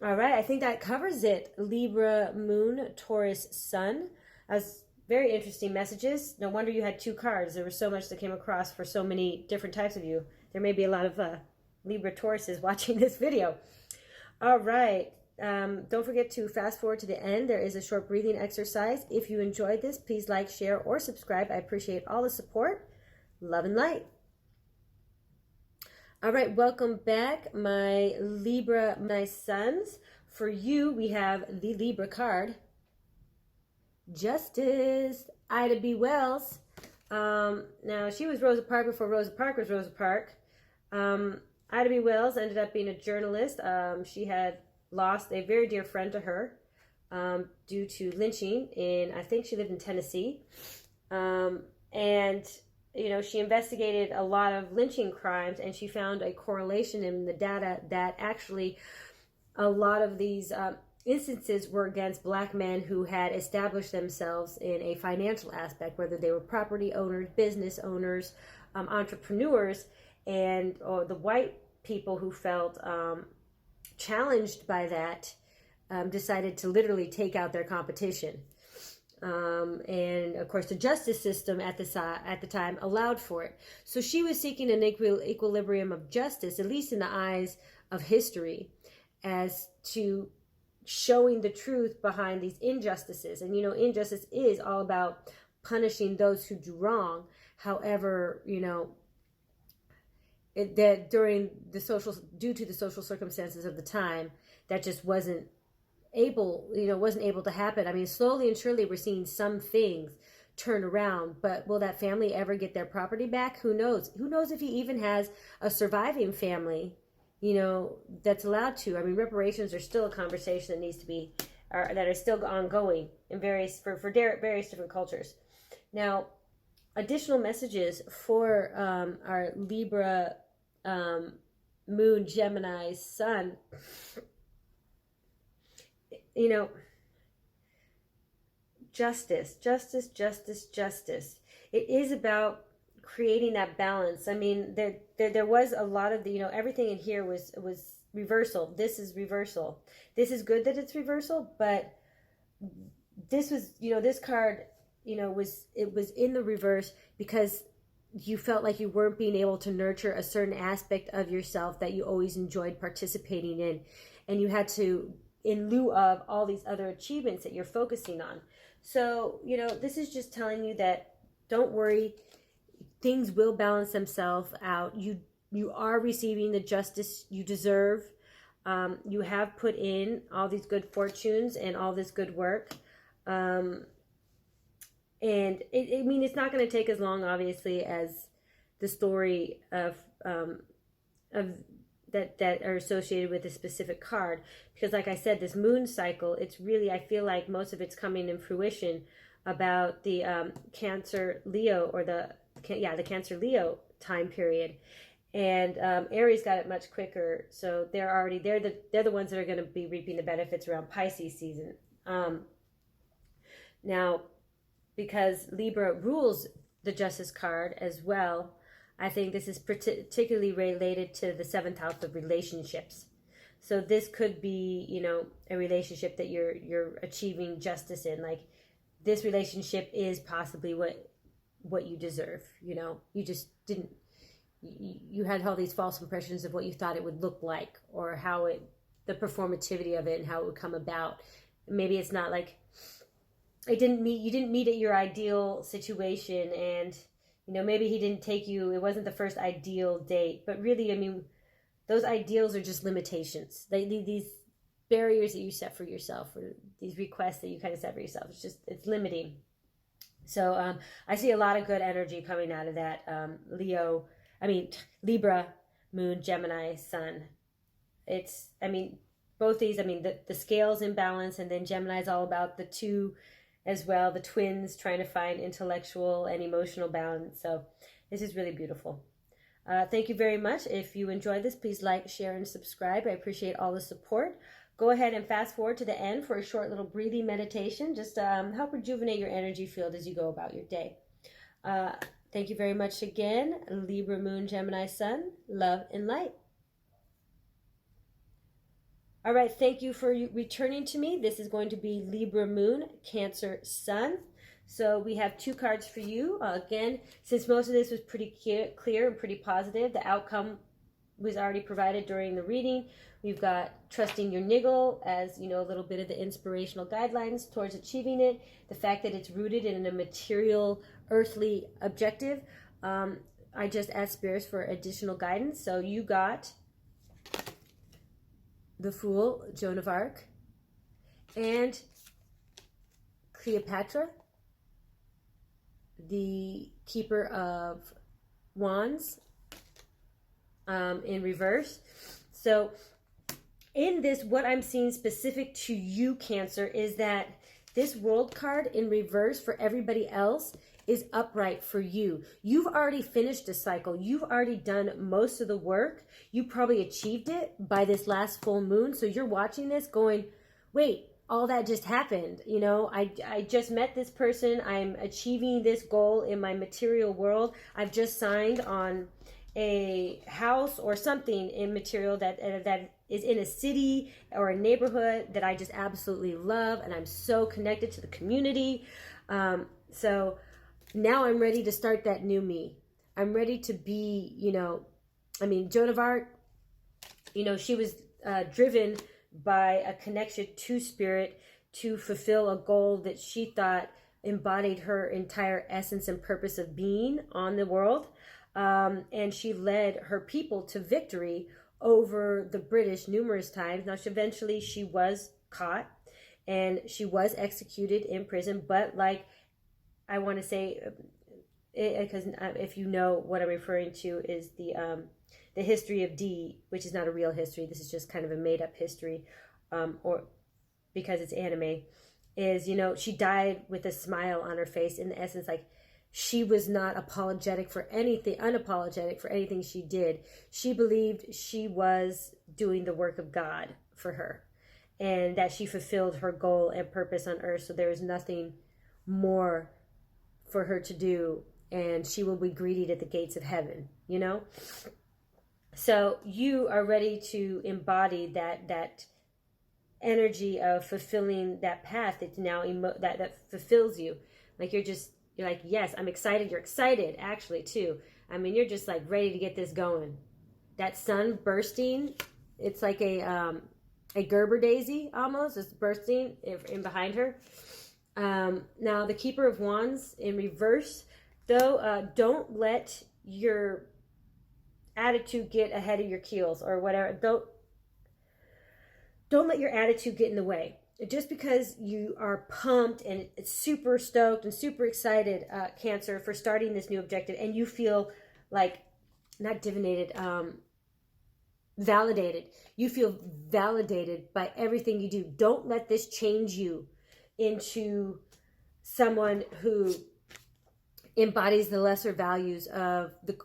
All right, I think that covers it. Libra, Moon, Taurus, Sun. That's very interesting messages. No wonder you had 2 cards. There was so much that came across for so many different types of you. There may be a lot of Libra Tauruses watching this video. All right. Don't forget to fast forward to the end. There is a short breathing exercise. If you enjoyed this, please like, share, or subscribe. I appreciate all the support. Love and light. All right, welcome back, my Libra, my sons. For you, we have the Libra card, Justice, Ida B. Wells. Now, she was Rosa Parks before Rosa Parks was Rosa Parks. Ida B. Wells ended up being a journalist. She had lost a very dear friend to her due to lynching I think she lived in Tennessee. And you know, she investigated a lot of lynching crimes, and she found a correlation in the data that actually a lot of these instances were against Black men who had established themselves in a financial aspect, whether they were property owners, business owners, entrepreneurs, and the white people who felt challenged by that decided to literally take out their competition. And of course the justice system at the time allowed for it. So she was seeking an equilibrium of justice, at least in the eyes of history, as to showing the truth behind these injustices. And you know, injustice is all about punishing those who do wrong. However, you know, that due to the social circumstances of the time, that just wasn't able to happen. I mean, slowly and surely we're seeing some things turn around, but will that family ever get their property back? Who knows? Who knows if he even has a surviving family, you know, that's allowed to. I mean, reparations are still a conversation that needs to be, that are still ongoing in various different cultures. Now, additional messages for our Libra, Moon, Gemini, Sun. You know, justice. It is about creating that balance. I mean, there was a lot of everything in here was reversal. This is reversal. This is good that it's reversal, but this was, this card, was in the reverse because you felt like you weren't being able to nurture a certain aspect of yourself that you always enjoyed participating in, and you had to, in lieu of all these other achievements that you're focusing on. So, this is just telling you that don't worry, things will balance themselves out. You are receiving the justice you deserve. You have put in all these good fortunes and all this good work. And it's not going to take as long, obviously, as the story of that are associated with a specific card, because like I said, this moon cycle, it's really, I feel like most of it's coming in fruition about the Cancer Leo, or the Cancer Leo time period, and Aries got it much quicker, so they're the ones that are going to be reaping the benefits around Pisces season. Now, because Libra rules the Justice card as well, I think this is particularly related to the 7th house of relationships. So this could be, a relationship that you're achieving justice in. Like, this relationship is possibly what you deserve. You just didn't. You had all these false impressions of what you thought it would look like, or how the performativity of it and how it would come about. Maybe it's not like you didn't meet at your ideal situation, and maybe he didn't take you, it wasn't the first ideal date, but really, I mean, those ideals are just limitations. These barriers that you set for yourself, or these requests that you kind of set for yourself, it's limiting. So I see a lot of good energy coming out of that. Libra, Moon, Gemini, Sun. Both these, the scales in balance, and then Gemini is all about the two as well, the twins trying to find intellectual and emotional balance. So this is really beautiful. Thank you very much. If you enjoyed this, please like, share, and subscribe. I appreciate all the support. Go ahead and fast forward to the end for a short little breathing meditation. Just help rejuvenate your energy field as you go about your day. Thank you very much again. Libra, Moon, Gemini, Sun, love and light. All right, thank you for returning to me. This is going to be Libra, Moon, Cancer, Sun. So we have 2 cards for you. Again, since most of this was pretty clear and pretty positive, the outcome was already provided during the reading. We've got trusting your niggle as, you know, a little bit of the inspirational guidelines towards achieving it. The fact that it's rooted in a material, earthly objective. I just asked spirits for additional guidance. So you got the Fool, Joan of Arc, and Cleopatra, the Keeper of Wands, in reverse. So in this, what I'm seeing specific to you, Cancer, is that this World card in reverse for everybody else is upright for you. You've already finished a cycle. You've already done most of the work. You probably achieved it by this last full moon. So you're watching this going, wait, all that just happened. You know, I just met this person. I'm achieving this goal in my material world. I've just signed on a house or something in material that is in a city or a neighborhood that I just absolutely love, and I'm so connected to the community. So now I'm ready to start that new me. I'm ready to be, you know, I mean, Joan of Arc, you know, she was driven by a connection to spirit to fulfill a goal that she thought embodied her entire essence and purpose of being on the world. And she led her people to victory over the British numerous times. Now, eventually she was caught and she was executed in prison. But like, I want to say, because if you know what I'm referring to is the history of Dee, which is not a real history. This is just kind of a made up history, or because it's anime, is, you know, she died with a smile on her face. In essence, like, she was not apologetic for anything, unapologetic for anything she did. She believed she was doing the work of God for her, and that she fulfilled her goal and purpose on earth. So there was nothing more for her to do, and she will be greeted at the gates of heaven, you know? So you are ready to embody that energy of fulfilling that path that's now that fulfills you. Like, you're like, yes, I'm excited. You're excited, actually, too. I mean, you're just like ready to get this going. That sun bursting, it's like a Gerber daisy almost. It's bursting in behind her. Now, the Keeper of Wands in reverse, though, don't let your attitude get ahead of your keels or whatever. Don't let your attitude get in the way. Just because you are pumped and it's super stoked and super excited, Cancer, for starting this new objective, and you feel like, not divinated, validated. You feel validated by everything you do. Don't let this change you into someone who embodies the lesser values of the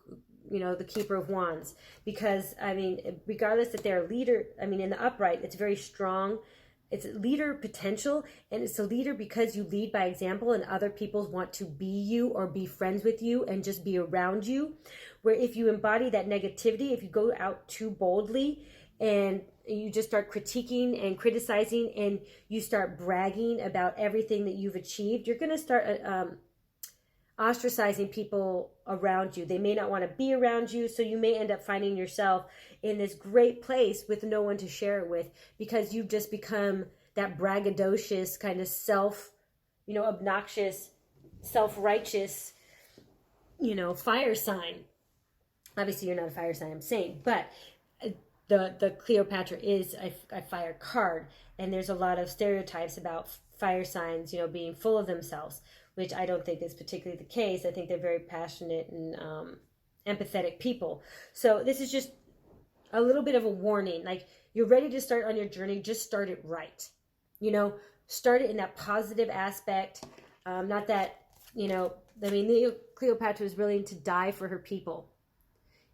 Keeper of Wands. Because, I mean, regardless that they're a leader, I mean, in the upright, it's very strong. It's leader potential, and it's a leader because you lead by example and other people want to be you or be friends with you and just be around you. Where if you embody that negativity, if you go out too boldly and you just start critiquing and criticizing and you start bragging about everything that you've achieved, you're going to start ostracizing people around you. They may not want to be around you, so you may end up finding yourself in this great place with no one to share it with, because you've just become that braggadocious kind of obnoxious, self-righteous, fire sign. Obviously, you're not a fire sign, I'm saying, but the Cleopatra is a fire card, and there's a lot of stereotypes about fire signs, being full of themselves, which I don't think is particularly the case. I think they're very passionate and empathetic people. So this is just a little bit of a warning. Like, you're ready to start on your journey, just start it right. Start it in that positive aspect. Not that, Cleopatra was willing to die for her people.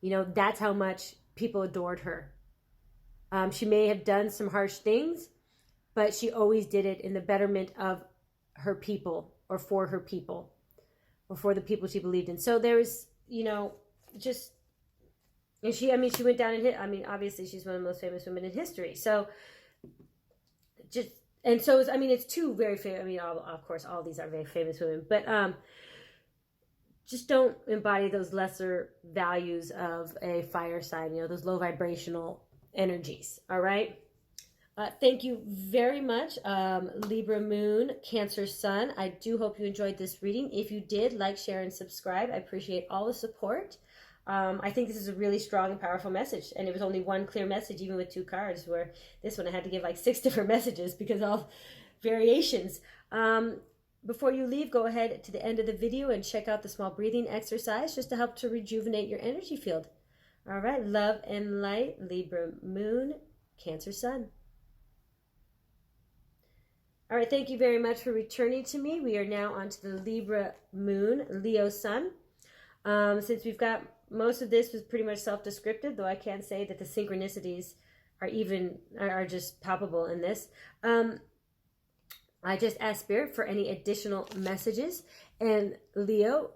You know, that's how much people adored her. She may have done some harsh things, but she always did it in the betterment of her people, or for her people, or for the people she believed in. So there was, you know, just, and she, I mean, she went down in hit. I mean, obviously she's one of the most famous women in history. So just, and so, I mean, it's two very famous, I mean, of course, all these are very famous women, but just don't embody those lesser values of a fire sign, you know, those low vibrational energies. All right. Thank you very much, Libra Moon, Cancer Sun. I do hope you enjoyed this reading. If you did, like, share, and subscribe. I appreciate all the support. I think this is a really strong and powerful message, and it was only one clear message, even with 2 cards, where this one I had to give like 6 different messages because all variations. Before you leave, go ahead to the end of the video and check out the small breathing exercise just to help to rejuvenate your energy field. All right, love and light, Libra Moon, Cancer Sun. All right, thank you very much for returning to me. We are now on to the Libra Moon, Leo Sun. Since we've got, most of this was pretty much self-descriptive, though I can say that the synchronicities are just palpable in this. I just asked Spirit for any additional messages. And Leo,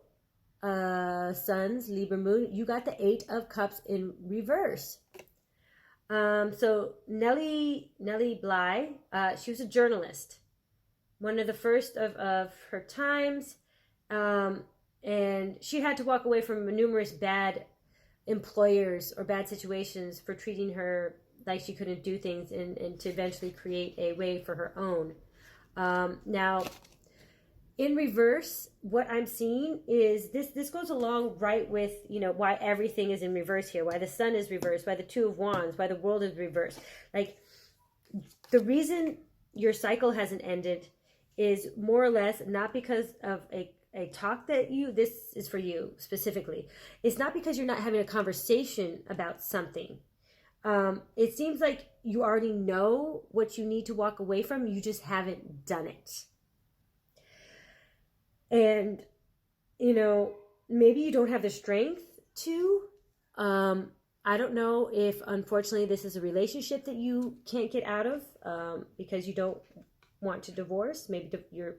Suns, Libra Moon, you got the 8 of Cups in reverse. So Nellie Bly, she was a journalist, one of the first of her times, and she had to walk away from numerous bad employers or bad situations for treating her like she couldn't do things, and to eventually create a way for her own. Now, in reverse, what I'm seeing is this goes along right with, you know, why everything is in reverse here, why the Sun is reversed, why the 2 of Wands, why the World is reversed. Like, the reason your cycle hasn't ended is more or less not because of a talk that this is for you specifically. It's not because you're not having a conversation about something. It seems like you already know what you need to walk away from, you just haven't done it. And, you know, maybe you don't have the strength to. I don't know if, unfortunately, this is a relationship that you can't get out of because you don't want to divorce. Maybe your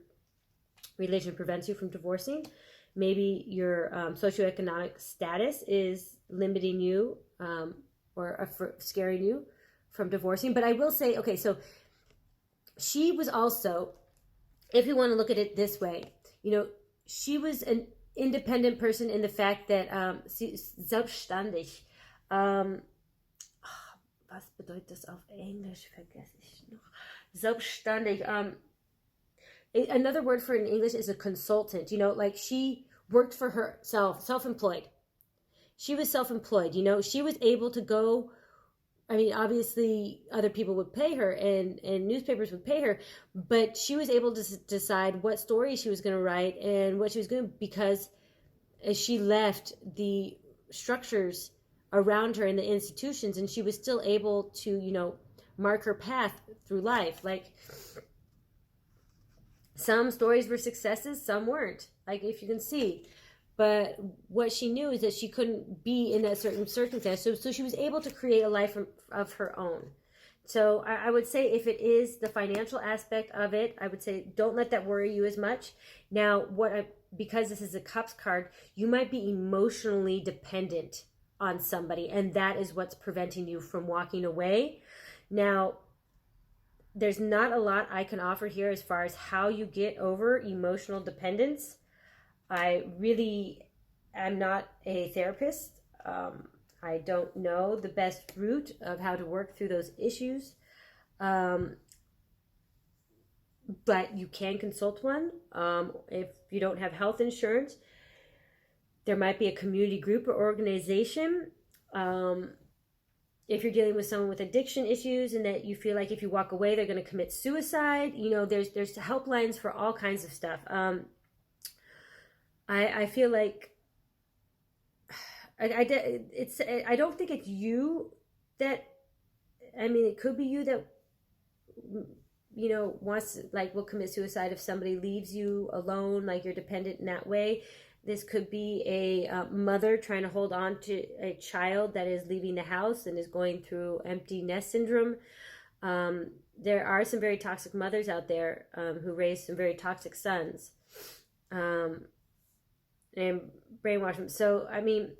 religion prevents you from divorcing. Maybe your socioeconomic status is limiting you or scaring you from divorcing. But I will say, okay, so she was also, if you want to look at it this way, you know, she was an independent person in the fact that selbstständig. Was bedeutet das auf Englisch? Vergesse ich noch. Selbstständig. Another word for it in English is a consultant. You know, like, she worked for herself, self-employed. She was self-employed. You know, she was able to go. I mean, obviously, other people would pay her, and newspapers would pay her, but she was able to decide what story she was going to write and what she was going to, because as she left the structures around her in the institutions, and she was still able to, you know, mark her path through life. Like, some stories were successes, some weren't, like, if you can see. But what she knew is that she couldn't be in that certain circumstance. So she was able to create a life of her own. So I would say, if it is the financial aspect of it, I would say don't let that worry you as much. Now, because this is a Cups card, you might be emotionally dependent on somebody, and that is what's preventing you from walking away. Now, there's not a lot I can offer here as far as how you get over emotional dependence. I really am not a therapist. I don't know the best route of how to work through those issues. But you can consult one. If you don't have health insurance, there might be a community group or organization. If you're dealing with someone with addiction issues and that you feel like if you walk away, they're going to commit suicide, you know, there's helplines for all kinds of stuff. I feel like I don't think it's you that, I mean, it could be you that, you know, will commit suicide if somebody leaves you alone, like you're dependent in that way. This could be a mother trying to hold on to a child that is leaving the house and is going through empty nest syndrome. There are some very toxic mothers out there who raise some very toxic sons and brainwash them. So, I mean,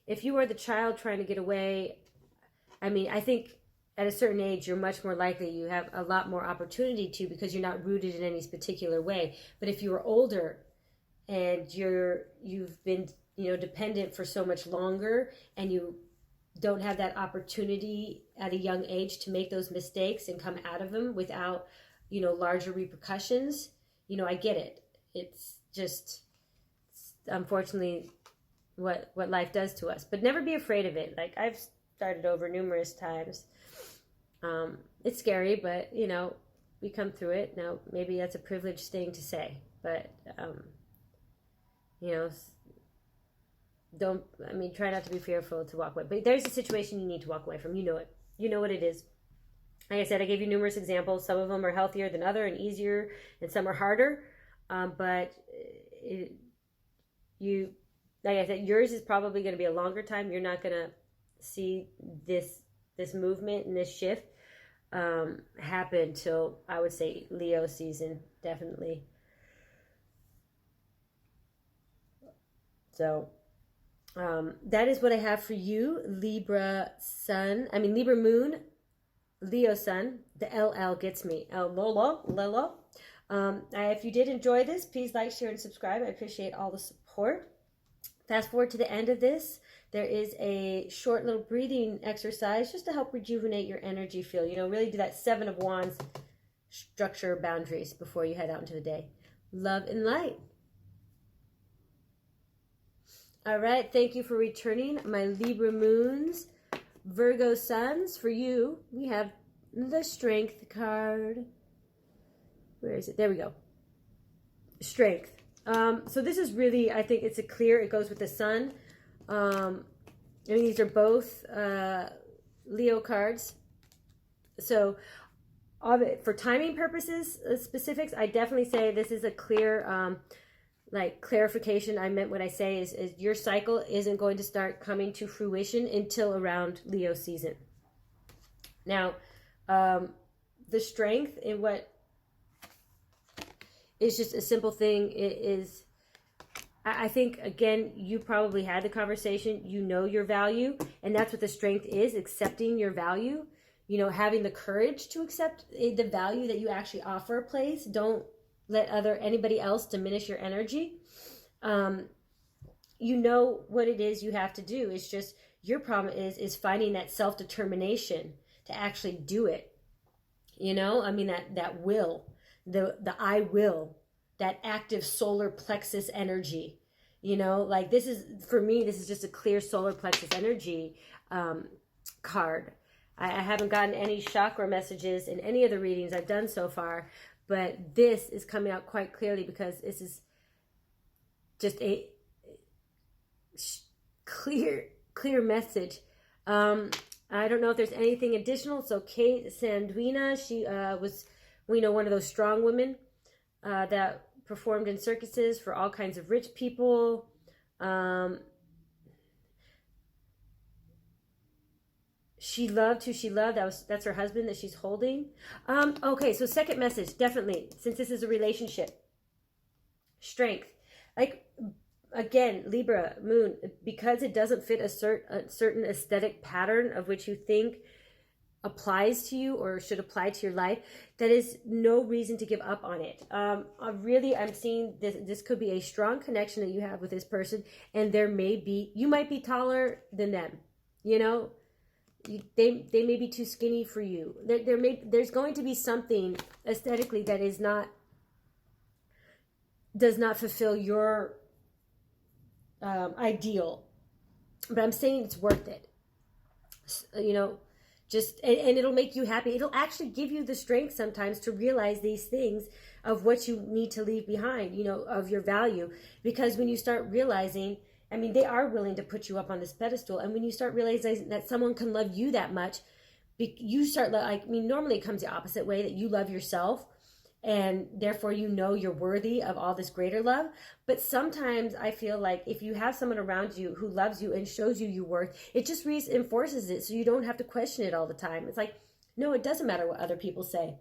if you are the child trying to get away, I mean, I think at a certain age, you're much more likely, you have a lot more opportunity to, because you're not rooted in any particular way. But if you are older and you've been, dependent for so much longer, and you don't have that opportunity at a young age to make those mistakes and come out of them without, larger repercussions, I get it. It's just, unfortunately, what life does to us. But never be afraid of it. Like, I've started over numerous times. It's scary, but we come through it. Now, maybe that's a privileged thing to say, but try not to be fearful to walk away. But there's a situation you need to walk away from. You know it. You know what it is. Like I said, I gave you numerous examples. Some of them are healthier than other and easier, and some are harder. But like I said, yours is probably going to be a longer time. You're not going to see this movement and this shift happen till, I would say, Leo season, definitely. So that is what I have for you, Libra moon, Leo sun. The LL gets me. Lolo. If you did enjoy this, please like, share, and subscribe. I appreciate all the support. Fast forward to the end of this. There is a short little breathing exercise just to help rejuvenate your energy field. Really do that 7 of Wands, structure boundaries before you head out into the day. Love and light. All right. Thank you for returning, my Libra moons, Virgo suns. For you, we have the Strength card. Where is it? There we go. Strength. So this is really, I think it's it goes with the sun. These are both Leo cards. So for timing purposes, specifics, I definitely say this is a clear, clarification. I meant what I say is your cycle isn't going to start coming to fruition until around Leo season. Now, the strength in what is just a simple thing is, I think, again, you probably had the conversation, your value, and that's what the strength is, accepting your value, having the courage to accept the value that you actually offer a place. Don't let anybody else diminish your energy. What it is you have to do. It's just, your problem is finding that self-determination to actually do it. That will, the I will, that active solar plexus energy, this is, for me, this is just a clear solar plexus energy card. I haven't gotten any chakra messages in any of the readings I've done so far, but this is coming out quite clearly because this is just a clear message. I don't know if there's anything additional. So Kate Sanduina, she was, one of those strong women that performed in circuses for all kinds of rich people. She loved who she loved. That's her husband that she's holding. Okay, so second message, definitely, since this is a relationship. Strength. Again, Libra, moon, because it doesn't fit a certain aesthetic pattern of which you think applies to you or should apply to your life, that is no reason to give up on it. I'm seeing this could be a strong connection that you have with this person, and you might be taller than them, they may be too skinny for you. There's going to be something aesthetically that does not fulfill your ideal, but I'm saying it's worth it. And it'll make you happy. It'll actually give you the strength sometimes to realize these things of what you need to leave behind, of your value. Because when you start realizing, they are willing to put you up on this pedestal. And when you start realizing that someone can love you that much, you start, normally it comes the opposite way, that you love yourself. and therefore you know you're worthy of all this greater love. But sometimes I feel like if you have someone around you who loves you and shows you your worth, it just reinforces it, so you don't have to question it all the time. It's like, no, it doesn't matter what other people say.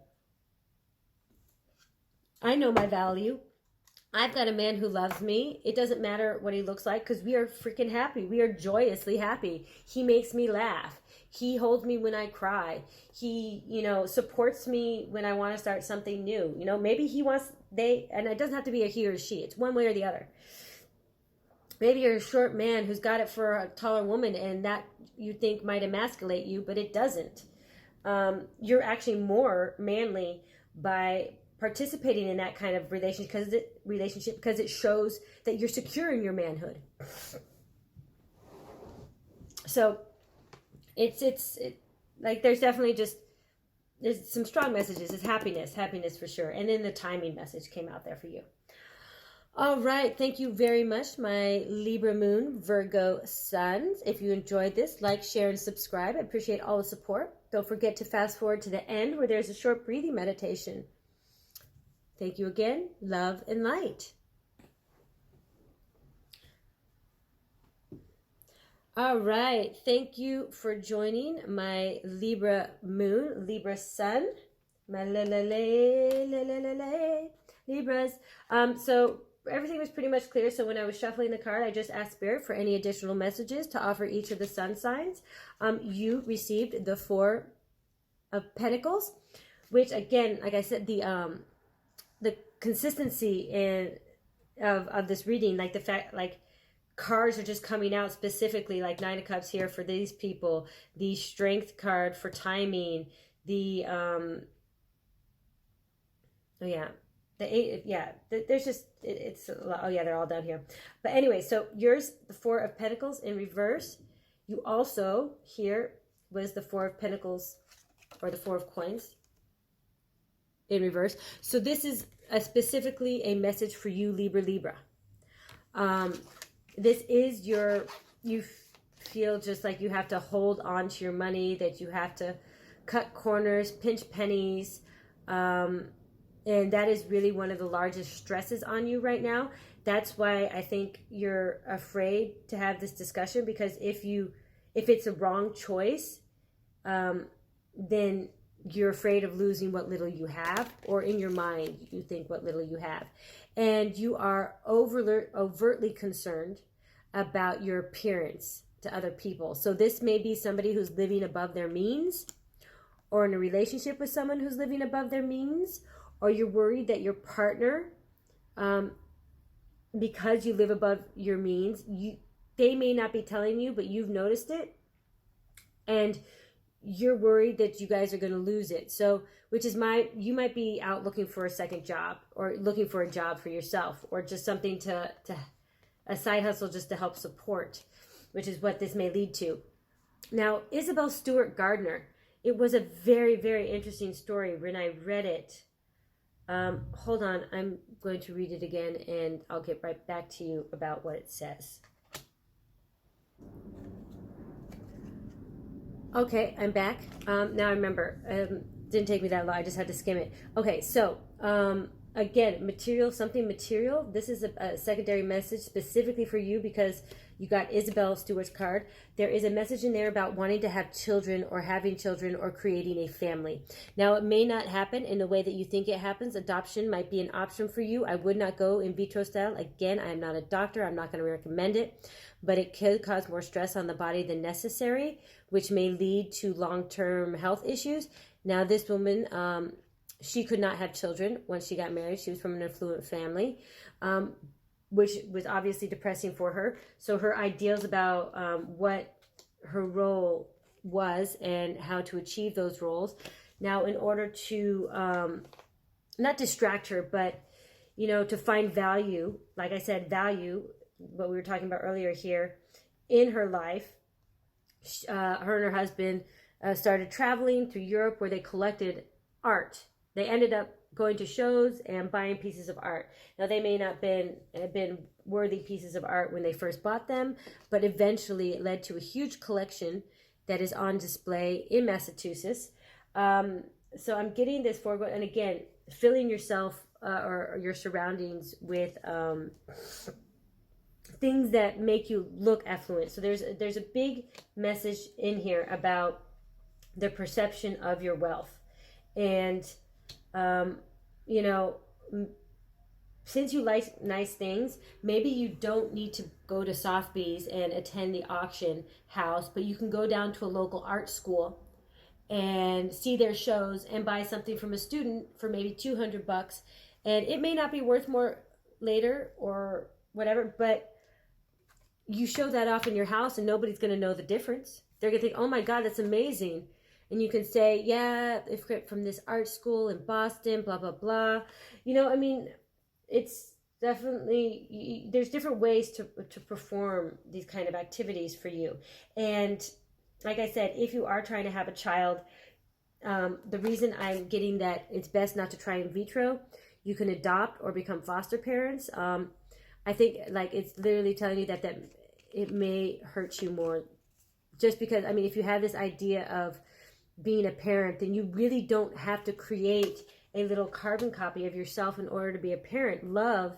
I know my value. I've got a man who loves me. It doesn't matter what he looks like, because we are freaking happy. We are joyously happy. He makes me laugh. He holds me when I cry. He, supports me when I want to start something new. Maybe he wants, and it doesn't have to be a he or she. It's one way or the other. Maybe you're a short man who's got it for a taller woman, and that you think might emasculate you, but it doesn't. You're actually more manly by participating in that kind of relationship because it shows that you're secure in your manhood. So it's like there's definitely there's some strong messages. It's happiness for sure. And then the timing message came out there for you. All right, thank you very much, my Libra moon, Virgo suns. If you enjoyed this, like, share, and subscribe. I appreciate all the support. Don't forget to fast forward to the end where there's a short breathing meditation. Thank you again. Love and light. All right. Thank you for joining my Libra moon, Libra sun, my Libras. So everything was pretty much clear. So when I was shuffling the card, I just asked Spirit for any additional messages to offer each of the sun signs. You received the Four of Pentacles, which again, like I said, the consistency of this reading, like the fact, like cards are just coming out specifically, like Nine of Cups here for these people, the Strength card for timing, the there's just it's they're all down here. But anyway, so yours, the Four of Pentacles in reverse. You also, here was the Four of Pentacles or the Four of Coins in reverse. So this is specifically a message for you, Libra. This is you feel just like you have to hold on to your money, that you have to cut corners, pinch pennies, and that is really one of the largest stresses on you right now. That's why I think you're afraid to have this discussion, because if it's a wrong choice, then you're afraid of losing what little you have, or in your mind you think what little you have, and you are overtly concerned about your appearance to other people. So this may be somebody who's living above their means, or in a relationship with someone who's living above their means, or you're worried that your partner, because you live above your means, they may not be telling you, but you've noticed it, and you're worried that you guys are going to lose it. So, you might be out looking for a second job, or looking for a job for yourself, or just something to a side hustle just to help support, which is what this may lead to. Now, Isabel Stewart Gardner, it was a very, very interesting story when I read it. Hold on, I'm going to read it again, and I'll get right back to you about what it says. Okay, I'm back. Now I remember. Didn't take me that long. I just had to skim it. Okay, so again, something material. This is a secondary message specifically for you, because you got Isabel Stewart's card. There is a message in there about wanting to have children, or having children, or creating a family. Now, it may not happen in the way that you think it happens. Adoption might be an option for you. I would not go in vitro style. Again, I am not a doctor. I'm not going to recommend it, but it could cause more stress on the body than necessary, which may lead to long-term health issues. Now, this woman, she could not have children once she got married. She was from an affluent family, which was obviously depressing for her. So her ideals about what her role was and how to achieve those roles. Now, in order to not distract her, but, to find value, like I said, what we were talking about earlier here, in her life, her and her husband started traveling through Europe, where they collected art. They ended up going to shows and buying pieces of art. Now, they may not have been worthy pieces of art when they first bought them, but eventually it led to a huge collection that is on display in Massachusetts. So I'm getting this for, and again, filling yourself or your surroundings with things that make you look affluent. So there's a big message in here about the perception of your wealth. And, you know, since you like nice things, maybe you don't need to go to Sotheby's and attend the auction house, but you can go down to a local art school and see their shows and buy something from a student for maybe $200. And it may not be worth more later or whatever, but you show that off in your house and nobody's going to know the difference. They're going to think, oh my God, that's amazing. And you can say, yeah, if from this art school in Boston, blah, blah, blah. You know, I mean, it's definitely, there's different ways to perform these kind of activities for you. And like I said, if you are trying to have a child, the reason I'm getting that it's best not to try in vitro, you can adopt or become foster parents. I think like it's literally telling you that it may hurt you more, just because, I mean, if you have this idea of being a parent, then you really don't have to create a little carbon copy of yourself in order to be a parent. Love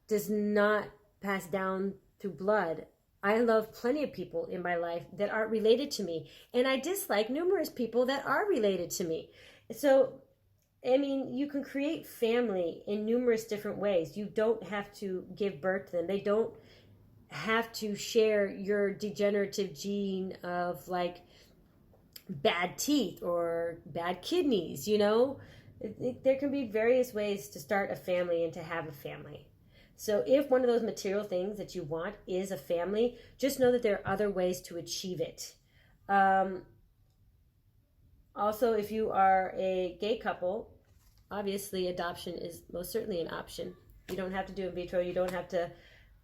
does not pass down through blood. I love plenty of people in my life that aren't related to me, and I dislike numerous people that are related to me. So, I mean, you can create family in numerous different ways. You don't have to give birth to them. They don't have to share your degenerative gene of like bad teeth or bad kidneys, you know? There can be various ways to start a family and to have a family. So if one of those material things that you want is a family, just know that there are other ways to achieve it. Also, if you are a gay couple, obviously adoption is most certainly an option. You don't have to do in vitro. You don't have to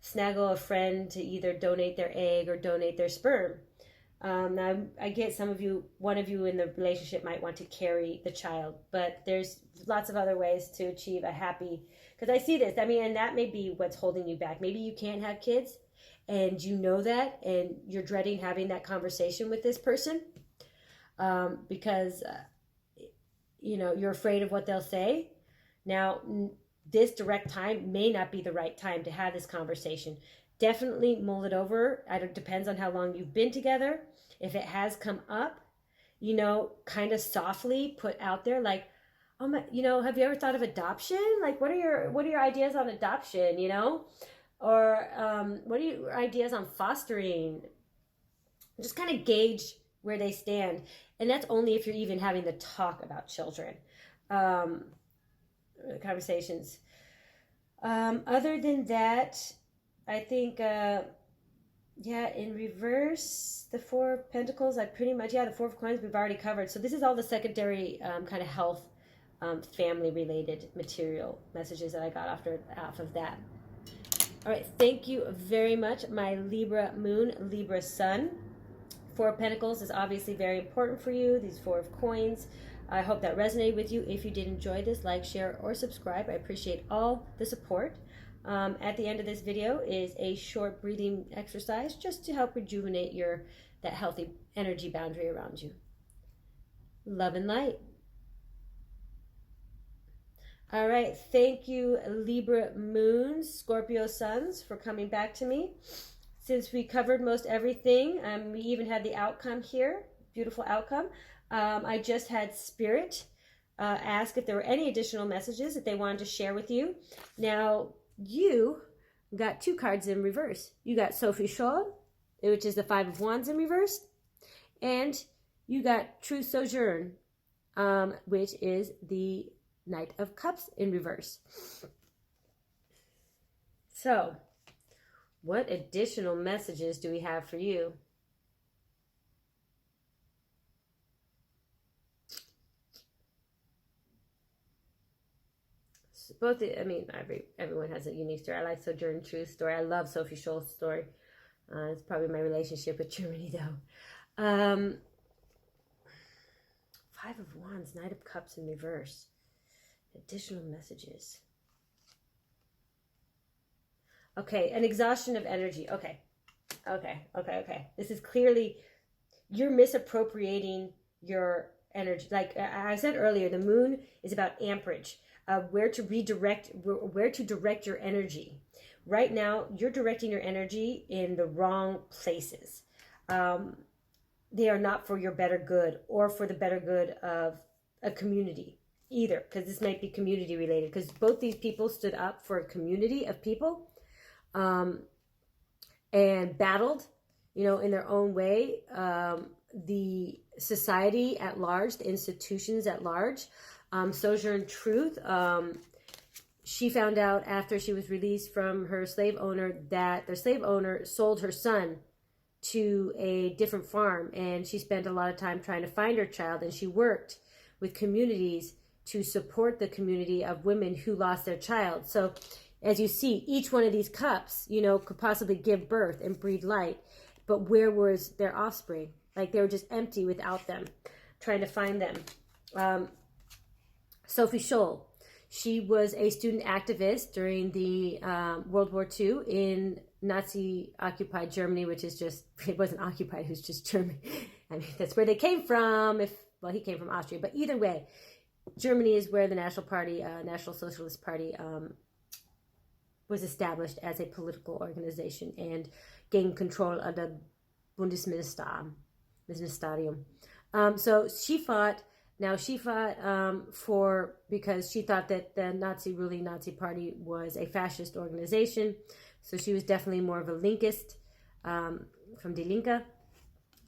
snaggle a friend to either donate their egg or donate their sperm. Now, I get one of you in the relationship might want to carry the child, but there's lots of other ways to achieve a happy, because I see this, I mean, and that may be what's holding you back. Maybe you can't have kids and you know that, and you're dreading having that conversation with this person because, you know, you're afraid of what they'll say. Now, this direct time may not be the right time to have this conversation. Definitely mull it over. It depends on how long you've been together. If it has come up, you know, kind of softly put out there, like, oh my, you know, have you ever thought of adoption? Like, what are your ideas on adoption, you know? Or what are your ideas on fostering? Just kind of gauge where they stand. And that's only if you're even having the talk about children. Conversations. Other than that, I think, yeah, in reverse, the Four of Pentacles, the Four of Coins we've already covered. So this is all the secondary kind of health, family-related material messages that I got off of that. All right, thank you very much, my Libra Moon, Libra Sun. Four of Pentacles is obviously very important for you, these Four of Coins. I hope that resonated with you. If you did enjoy this, like, share, or subscribe. I appreciate all the support. At the end of this video is a short breathing exercise just to help rejuvenate that healthy energy boundary around you. Love and light. All right, thank you, Libra Moons, Scorpio Suns, for coming back to me. Since we covered most everything, we even had the outcome here, beautiful outcome. I just had Spirit ask if there were any additional messages that they wanted to share with you. Now, you got two cards in reverse. You got Sophie Scholl, which is the Five of Wands in reverse, and you got True Sojourn, which is the Knight of Cups in reverse. So, what additional messages do we have for you? Everyone has a unique story. I like Sojourn Truth's story. I love Sophie Scholl's story. It's probably my relationship with Germany, though. Five of Wands, Knight of Cups in reverse. Additional messages. Okay, an exhaustion of energy. Okay. This is clearly, you're misappropriating your energy. Like I said earlier, the moon is about amperage, where to direct your energy. Right now, you're directing your energy in the wrong places. They are not for your better good or for the better good of a community either, because this might be community related, because both these people stood up for a community of people and battled, in their own way, the society at large, the institutions at large. Sojourn Truth, she found out after she was released from her slave owner that the slave owner sold her son to a different farm, and she spent a lot of time trying to find her child, and she worked with communities to support the community of women who lost their child. So as you see, each one of these cups, could possibly give birth and breathe light, but where was their offspring? Like they were just empty without them, trying to find them. Sophie Scholl, she was a student activist during the World War II in Nazi-occupied Germany, which is just, it wasn't occupied, it was just Germany. I mean, that's where they came from. He came from Austria. But either way, Germany is where the National Party, National Socialist Party, was established as a political organization and gained control of the Bundesministerium. So she fought. Now she fought because she thought that the ruling Nazi Party was a fascist organization. So she was definitely more of a Linkist, from Die Linke.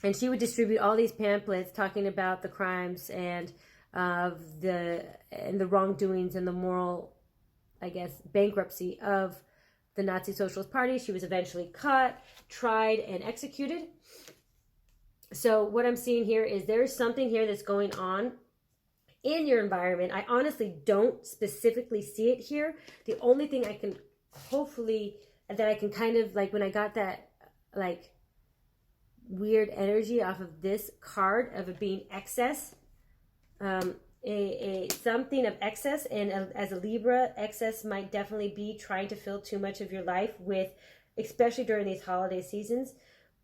And she would distribute all these pamphlets talking about the crimes and the wrongdoings and the moral, I guess, bankruptcy of the Nazi Socialist Party. She was eventually caught, tried, and executed. So what I'm seeing here is there's something here that's going on in your environment. I honestly don't specifically see it here. The only thing I can that I can kind of, like when I got that like weird energy off of this card of it being excess, a something of excess, and as a Libra, excess might definitely be trying to fill too much of your life with, especially during these holiday seasons,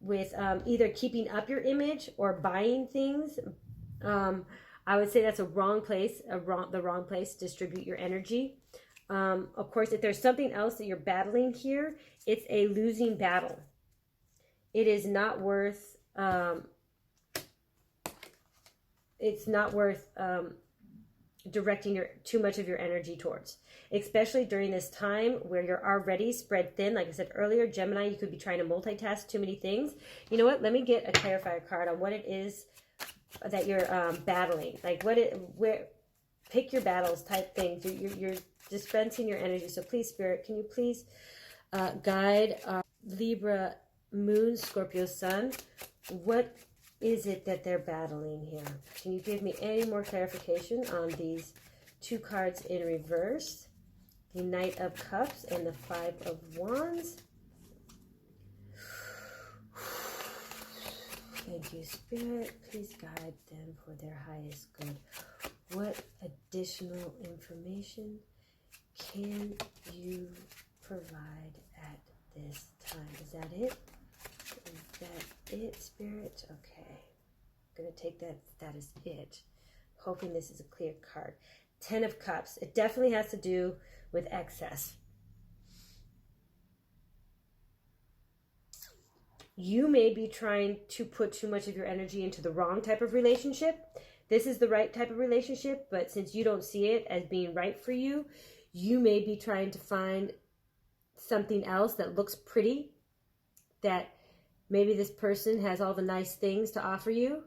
with either keeping up your image or buying things. I would say that's the wrong place to distribute your energy. Of course, if there's something else that you're battling here, it's a losing battle. It is not worth. It's not worth directing too much of your energy towards, especially during this time where you're already spread thin. Like I said earlier, Gemini, you could be trying to multitask too many things. You know what? Let me get a clarifier card on what it is that you're battling. Like pick your battles type things. You're dispensing your energy. So please, Spirit, can you please guide our Libra Moon, Scorpio Sun? What is it that they're battling here? Can you give me any more clarification on these two cards in reverse? The Knight of Cups and the Five of Wands. Thank you, Spirit. Please guide them for their highest good. What additional information can you provide at this time? Is that it? Is that it, Spirit? Okay. I'm going to take that is it. Hoping this is a clear card. Ten of Cups. It definitely has to do with excess. You may be trying to put too much of your energy into the wrong type of relationship. This is the right type of relationship, but since you don't see it as being right for you, you may be trying to find something else that looks pretty, that maybe this person has all the nice things to offer you.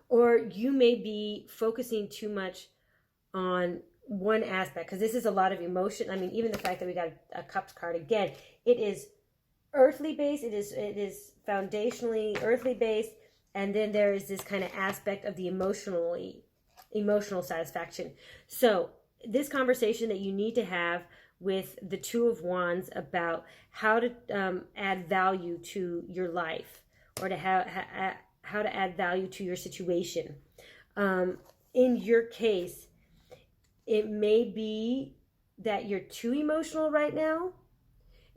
Or you may be focusing too much on one aspect, because this is a lot of emotion. I mean, even the fact that we got a Cups card again, it is earthly based. It is foundationally earthly based, and then there is this kind of aspect of the emotional satisfaction. So this conversation that you need to have with the Two of Wands about how to add value to your life, or to how to add value to your situation. In your case, it may be that you're too emotional right now,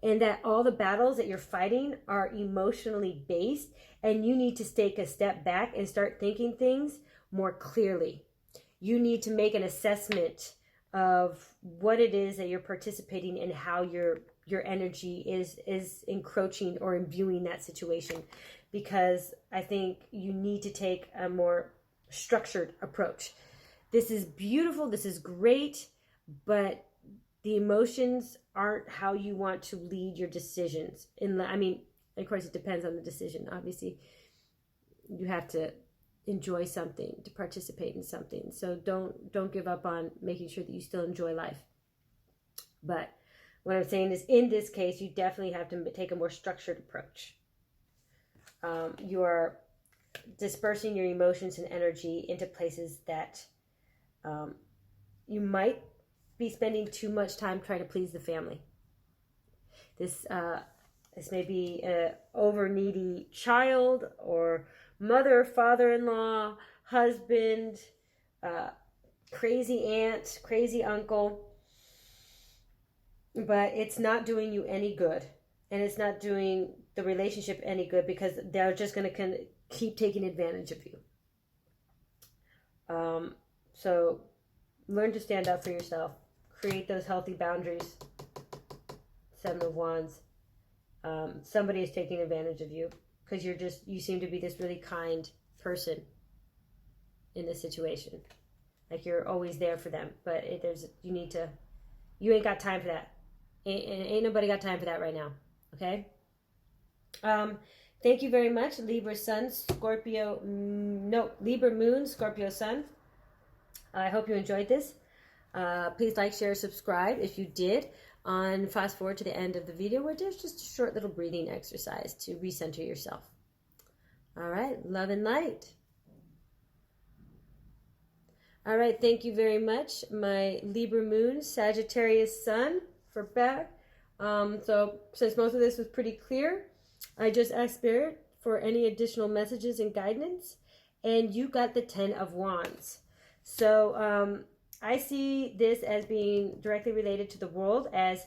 and that all the battles that you're fighting are emotionally based, and you need to take a step back and start thinking things more clearly. You need to make an assessment of what it is that you're participating in, how your energy is encroaching or imbuing that situation, because I think you need to take a more structured approach. This is beautiful, this is great, but the emotions aren't how you want to lead your decisions. I mean, of course, it depends on the decision. Obviously, you have to enjoy something to participate in something. So don't give up on making sure that you still enjoy life. But what I'm saying is, in this case, you definitely have to take a more structured approach. You are dispersing your emotions and energy into places that you might be spending too much time trying to please the family. This may be an over needy child, or mother, father-in-law, husband, crazy aunt, crazy uncle. But it's not doing you any good, and it's not doing the relationship any good, because they're just going to keep taking advantage of you. So learn to stand up for yourself. Create those healthy boundaries. Seven of Wands. Somebody is taking advantage of you, because you seem to be this really kind person in this situation. Like, you're always there for them, but you ain't got time for that. Ain't nobody got time for that right now. Okay? Thank you very much, Libra Sun, Libra Moon, Scorpio Sun. I hope you enjoyed this. Please like, share, subscribe if you did. Fast forward to the end of the video, where there's just a short little breathing exercise to recenter yourself. All right, love and light. All right, thank you very much, my Libra Moon, Sagittarius Sun for back. So since most of this was pretty clear, I just asked Spirit for any additional messages and guidance, and you got the 10 of Wands. So I see this as being directly related to the world, as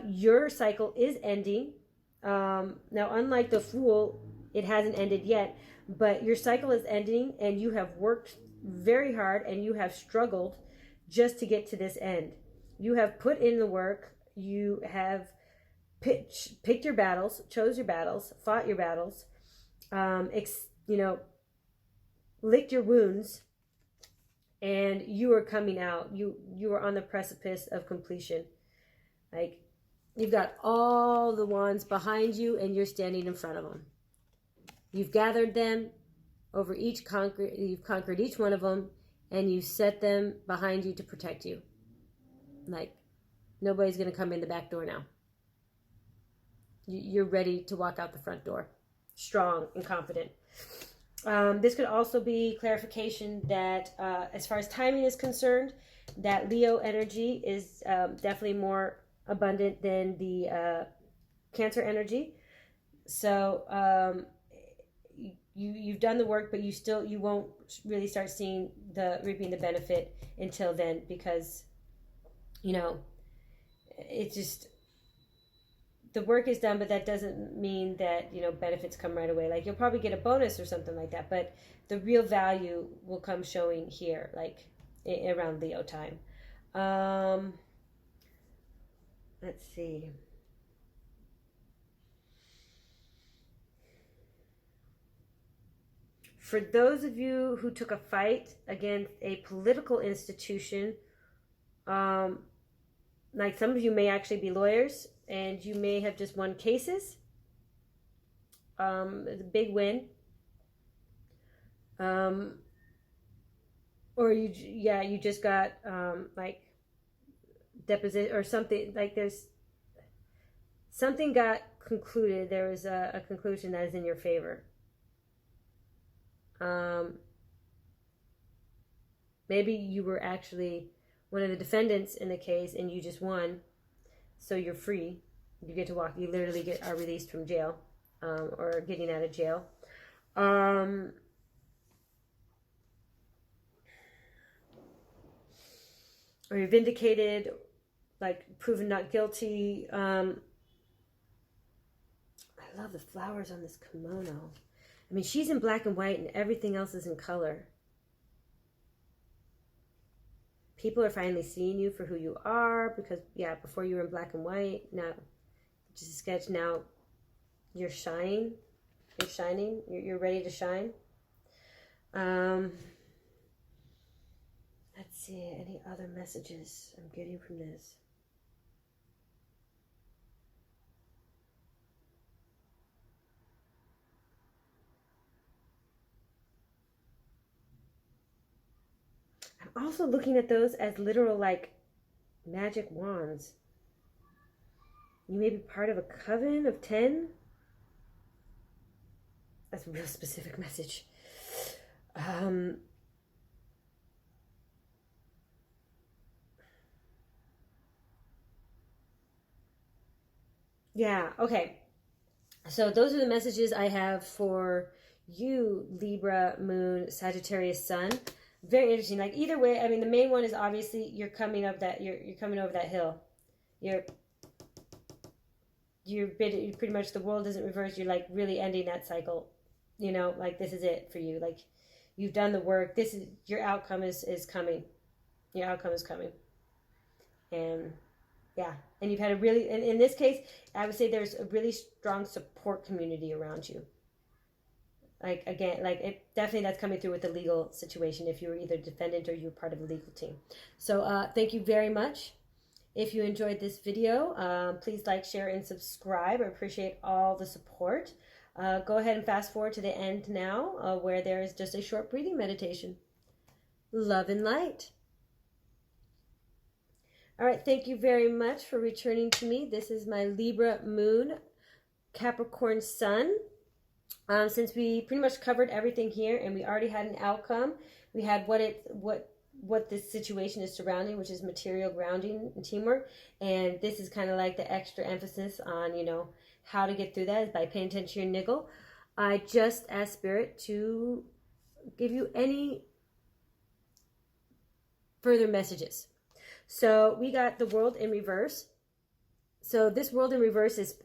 your cycle is ending. Now, unlike the Fool, it hasn't ended yet, but your cycle is ending, and you have worked very hard, and you have struggled just to get to this end. You have put in the work. You have picked your battles, chose your battles, fought your battles, licked your wounds, and you are coming out. You are on the precipice of completion. Like, you've got all the wands behind you, and you're standing in front of them. You've gathered them over you've conquered each one of them, and you set them behind you to protect you. Like, nobody's going to come in the back door now. You're ready to walk out the front door, strong and confident. This could also be clarification that as far as timing is concerned, that Leo energy is definitely more abundant than the Cancer energy. So you've done the work, but you won't really start seeing reaping the benefit until then, because it's just, the work is done, but that doesn't mean that benefits come right away. Like, you'll probably get a bonus or something like that, but the real value will come showing here, like around Leo time. Let's see. For those of you who took a fight against a political institution, like, some of you may actually be lawyers, and you may have just won cases. It's a big win. Or you just got like deposition or something. Like, there's something got concluded. There was a conclusion that is in your favor. Maybe you were actually one of the defendants in the case, and you just won, so you're free. You get to walk. You literally are released from jail, or getting out of jail. Or you're vindicated, like proven not guilty. I love the flowers on this kimono. I mean, she's in black and white and everything else is in color. People are finally seeing you for who you are because, yeah, before you were in black and white. Now, just a sketch. Now, you're shining. You're shining. You're ready to shine. Let's see. Any other messages I'm getting from this? I'm also looking at those as literal, like, magic wands. You may be part of a coven of 10. That's a real specific message. Yeah, okay. So those are the messages I have for you, Libra, Moon, Sagittarius, Sun. Very interesting. Like, either way, I mean, the main one is obviously you're coming up that you're coming over that hill. You're pretty much, the world isn't reversed. You're like really ending that cycle. You know, like, this is it for you. Like, you've done the work. This is your outcome is coming. Your outcome is coming. And yeah, and you've had a really, in this case, I would say there's a really strong support community around you. Like, again, like, it definitely, that's coming through with the legal situation if you were either defendant or you were part of a legal team. So thank you very much. If you enjoyed this video, please like, share, and subscribe. I appreciate all the support. Go ahead and fast forward to the end now, where there is just a short breathing meditation. Love and light. All right, thank you very much for returning to me. This is my Libra Moon, Capricorn Sun. Since we pretty much covered everything here and we already had an outcome, we had what this situation is surrounding, which is material grounding and teamwork. And this is kind of like the extra emphasis on, you know, how to get through that is by paying attention to your niggle. I just asked Spirit to give you any further messages. So we got the world in reverse. So this world in reverse is,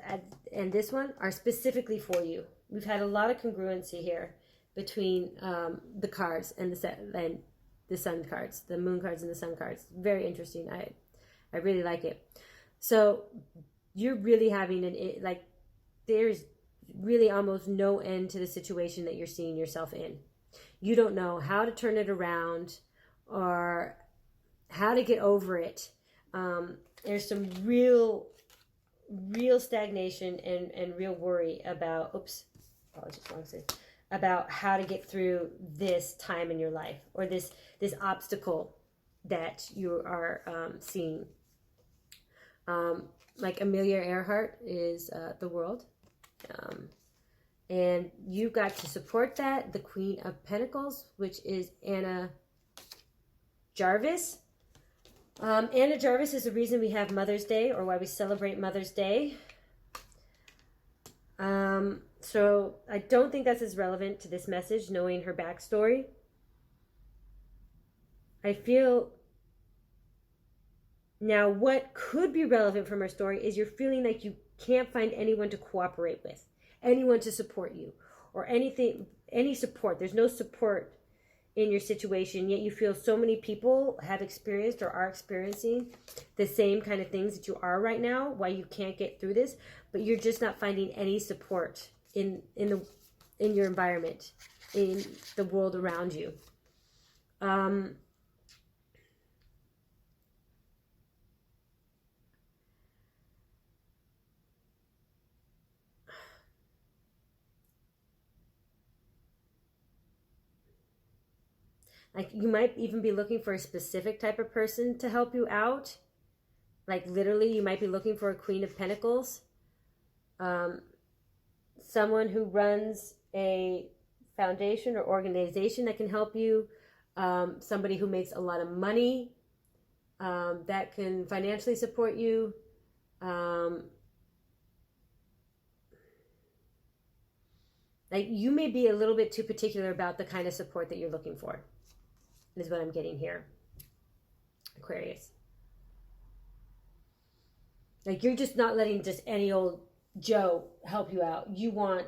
and this one are specifically for you. We've had a lot of congruency here between the cards and the sun cards, the moon cards and the sun cards. Very interesting. I really like it. So you're really having like, there's really almost no end to the situation that you're seeing yourself in. You don't know how to turn it around or how to get over it. There's some real stagnation and real worry about, about how to get through this time in your life, or this obstacle that you are seeing. Like Amelia Earhart is the world. And you've got to support that. The Queen of Pentacles, which is Anna Jarvis. Anna Jarvis is the reason we have Mother's Day, or why we celebrate Mother's Day. So I don't think that's as relevant to this message, knowing her backstory. I feel now what could be relevant from her story is you're feeling like you can't find anyone to cooperate with, anyone to support you, or anything, any support. There's no support in your situation, yet you feel so many people have experienced or are experiencing the same kind of things that you are right now, why you can't get through this, but you're just not finding any support in your environment, in the world around you. Like, you might even be looking for a specific type of person to help you out. Like, literally, you might be looking for a Queen of Pentacles. Someone who runs a foundation or organization that can help you. Somebody who makes a lot of money that can financially support you. Like, you may be a little bit too particular about the kind of support that you're looking for, is what I'm getting here, Aquarius. Like, you're just not letting just any old Joe help you out. You want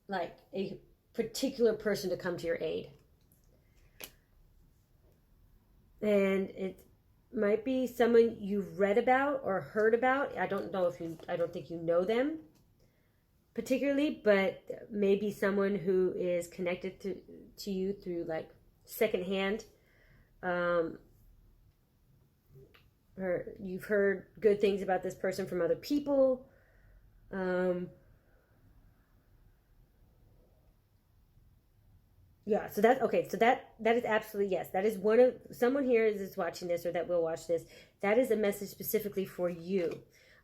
like a particular person to come to your aid. And it might be someone you've read about or heard about. I don't think you know them particularly, but maybe someone who is connected to you through like secondhand, or you've heard good things about this person from other people. Yeah, so that okay, so that is absolutely, yes. That is one of, someone here is watching this or that will watch this. That is a message specifically for you.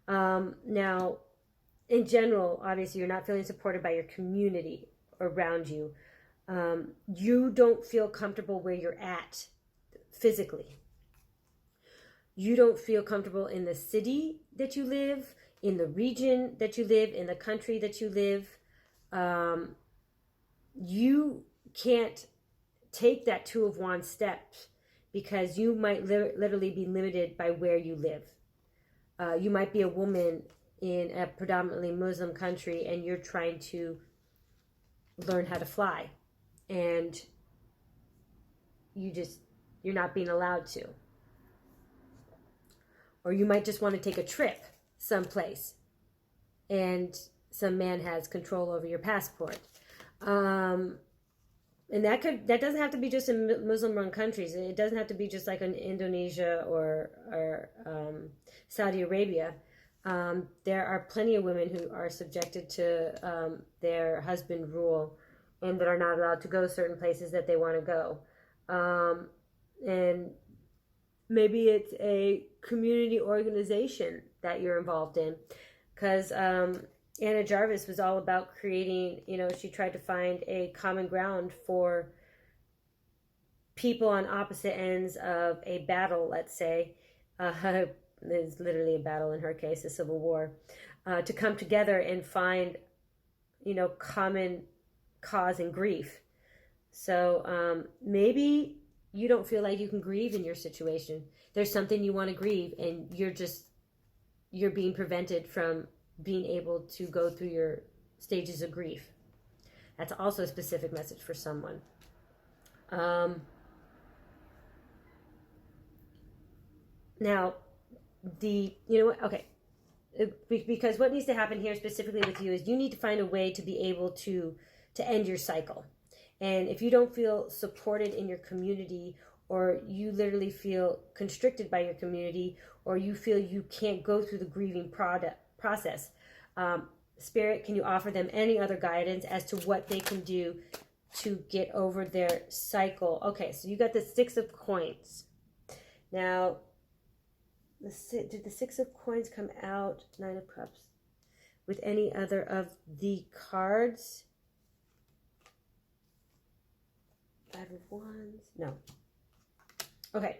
Now, in general, obviously, you're not feeling supported by your community around you. You don't feel comfortable where you're at physically. You don't feel comfortable in the city that you live, in the region that you live, in the country that you live. You can't take that Two of Wands step because you might literally be limited by where you live. You might be a woman in a predominantly Muslim country and you're trying to learn how to fly and you're not being allowed to. Or you might just want to take a trip someplace and some man has control over your passport. And that doesn't have to be just in Muslim-run countries. It doesn't have to be just like in Indonesia or Saudi Arabia. There are plenty of women who are subjected to their husband rule and that are not allowed to go certain places that they want to go. And maybe it's a community organization that you're involved in. Because Anna Jarvis was all about creating, she tried to find a common ground for people on opposite ends of a battle, let's say. It's literally a battle in her case, a civil war, to come together and find, common cause and grief. So maybe you don't feel like you can grieve in your situation. There's something you want to grieve and you're being prevented from being able to go through your stages of grief. That's also a specific message for someone. Now, okay. Because what needs to happen here specifically with you is you need to find a way to be able to end your cycle. And if you don't feel supported in your community, or you literally feel constricted by your community, or you feel you can't go through the grieving process, Spirit, can you offer them any other guidance as to what they can do to get over their cycle? Okay, so you got the Six of Coins. Now, did the Six of Coins come out? Nine of Cups. With any other of the cards? Five of Wands? No. Okay.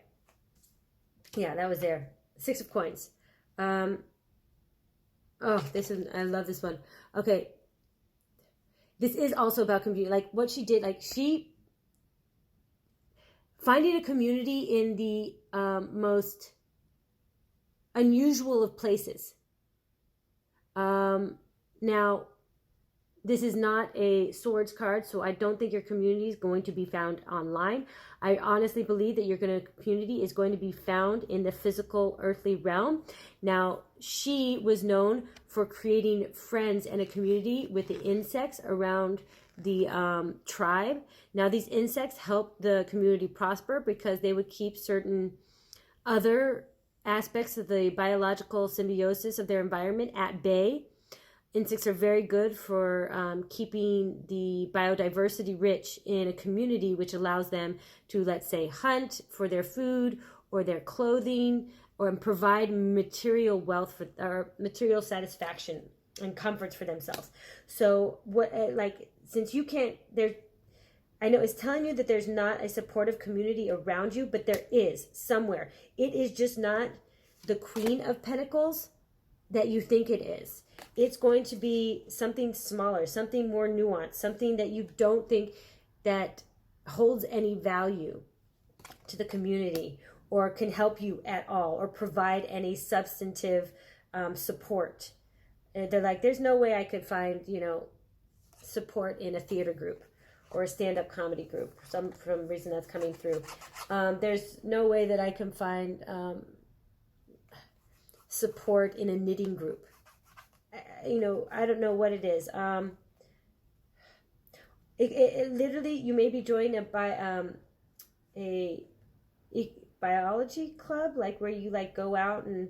Yeah, that was there. Six of Coins. Oh, I love this one. Okay. This is also about community. Like what she did, she finding a community in the most unusual of places. Now, this is not a swords card, so I don't think your community is going to be found online. I honestly believe that your community is going to be found in the physical earthly realm. Now, she was known for creating friends and a community with the insects around the tribe. Now, these insects help the community prosper because they would keep certain other aspects of the biological symbiosis of their environment at bay. Insects are very good for keeping the biodiversity rich in a community, which allows them to, let's say, hunt for their food or their clothing, or provide material wealth or material satisfaction and comforts for themselves. So, since you can't, I know it's telling you that there's not a supportive community around you, but there is somewhere. It is just not the Queen of Pentacles that you think it is. It's going to be something smaller, something more nuanced, something that you don't think that holds any value to the community or can help you at all or provide any substantive support. And they're like, there's no way I could find, you know, support in a theater group or a stand-up comedy group. From reason that's coming through. There's no way that I can find support in a knitting group. You know, I don't know what it is. It literally, you may be joining a biology club, like where you like go out and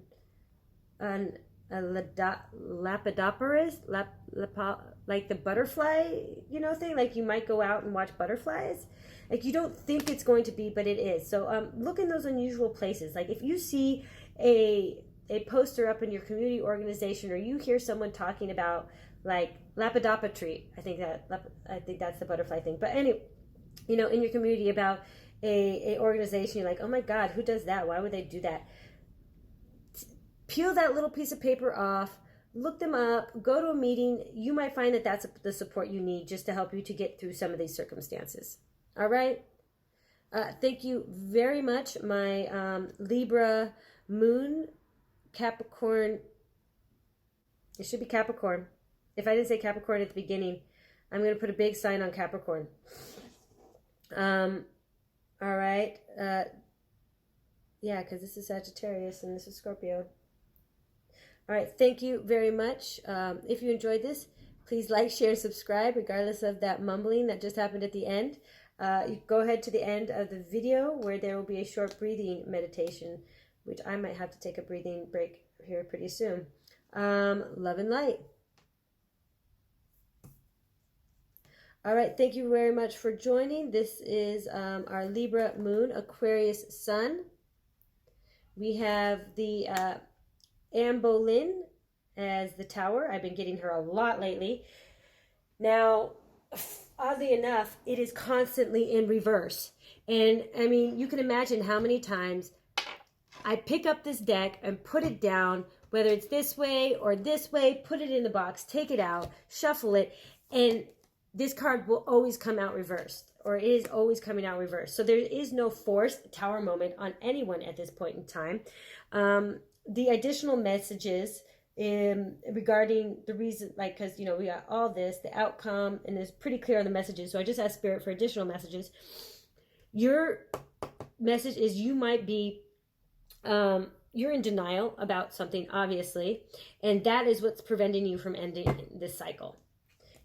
Lapidoporus, like the butterfly, you know, thing. Like you might go out and watch butterflies. Like you don't think it's going to be, but it is. So look in those unusual places. Like if you see a poster up in your community organization, or you hear someone talking about like Lepidoptery, I think that's the butterfly thing. But anyway, you know, in your community about a organization, you're like, oh my God, who does that? Why would they do that? Peel that little piece of paper off, look them up, go to a meeting. You might find that that's the support you need just to help you to get through some of these circumstances. All right. Thank you very much. My Libra moon, Capricorn. It should be Capricorn. If I didn't say Capricorn at the beginning, I'm going to put a big sign on Capricorn. All right. Yeah, because this is Sagittarius and this is Scorpio. All right. Thank you very much. If you enjoyed this, please like, share, subscribe, regardless of that mumbling that just happened at the end. You go ahead to the end of the video where there will be a short breathing meditation, which I might have to take a breathing break here pretty soon. Love and light. All right, thank you very much for joining. This is our Libra moon, Aquarius sun. We have the Anne Boleyn as the tower. I've been getting her a lot lately. Now, oddly enough, it is constantly in reverse. And I mean, you can imagine how many times I pick up this deck and put it down, whether it's this way or this way, put it in the box, take it out, shuffle it, and this card will always come out reversed, or it is always coming out reversed. So there is no forced tower moment on anyone at this point in time. The additional messages regarding the reason, like, because, you know, we got all this, the outcome, and it's pretty clear on the messages. So I just asked Spirit for additional messages. Your message is you might be, you're in denial about something, obviously, and that is what's preventing you from ending this cycle.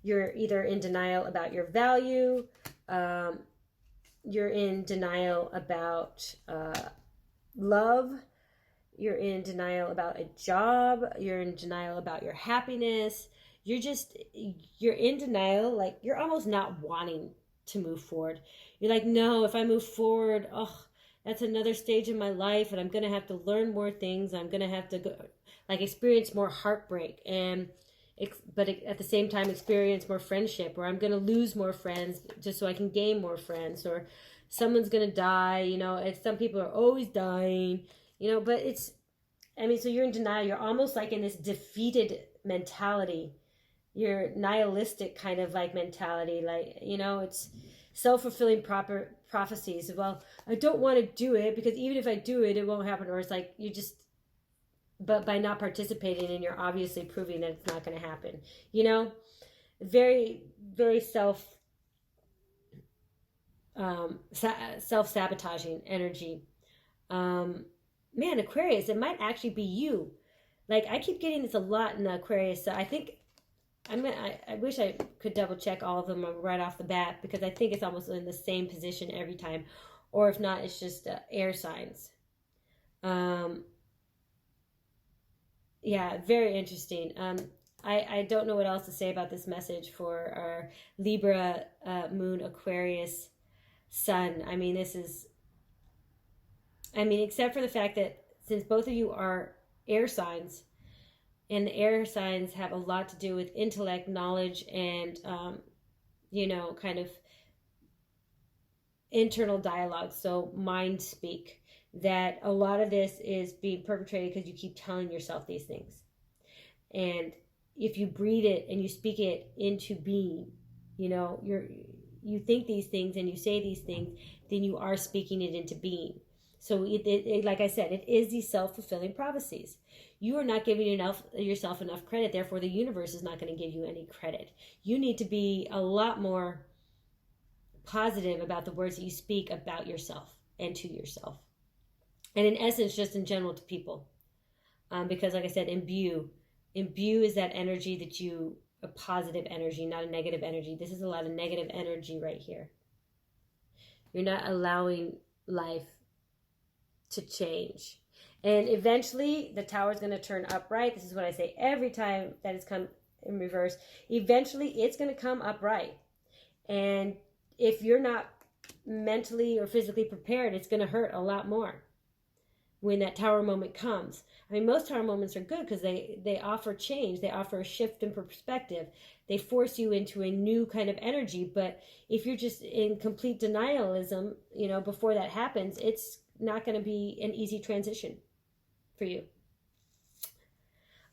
You're either in denial about your value, you're in denial about love, you're in denial about a job, you're in denial about your happiness, you're in denial, like you're almost not wanting to move forward. You're like, no, if I move forward, that's another stage in my life, and I'm going to have to learn more things, I'm going to have to go, like experience more heartbreak, but at the same time experience more friendship, or I'm going to lose more friends just so I can gain more friends, or someone's going to die, you know, and some people are always dying, you know, but it's, I mean, so you're in denial. You're almost like in this defeated mentality. You're nihilistic kind of like mentality, like, you know, it's self-fulfilling prophecies. Well, I don't want to do it because even if I do it, it won't happen. Or it's like you just, but by not participating, and you're obviously proving that it's not going to happen, you know, very, very self-sabotaging energy. Man, Aquarius, it might actually be you. Like, I keep getting this a lot in the Aquarius. So I think, I wish I could double check all of them right off the bat, because I think it's almost in the same position every time. Or if not, it's just air signs. Yeah, very interesting. I don't know what else to say about this message for our Libra moon, Aquarius sun. I mean, except for the fact that since both of you are air signs, and the air signs have a lot to do with intellect, knowledge, and, you know, kind of internal dialogue, so mind speak, that a lot of this is being perpetrated because you keep telling yourself these things. And if you breathe it and you speak it into being, you know, you think these things and you say these things, then you are speaking it into being. So like I said, it is these self-fulfilling prophecies. You are not giving yourself enough credit. Therefore, the universe is not going to give you any credit. You need to be a lot more positive about the words that you speak about yourself and to yourself. And in essence, just in general to people. Because like I said, imbue is that energy that a positive energy, not a negative energy. This is a lot of negative energy right here. You're not allowing life to change. And eventually the tower is going to turn upright. This is what I say every time that it's come in reverse. Eventually it's going to come upright. And if you're not mentally or physically prepared, it's going to hurt a lot more when that tower moment comes. I mean, most tower moments are good because they offer change. They offer a shift in perspective. They force you into a new kind of energy. But if you're just in complete denialism, before that happens, it's not going to be an easy transition for you.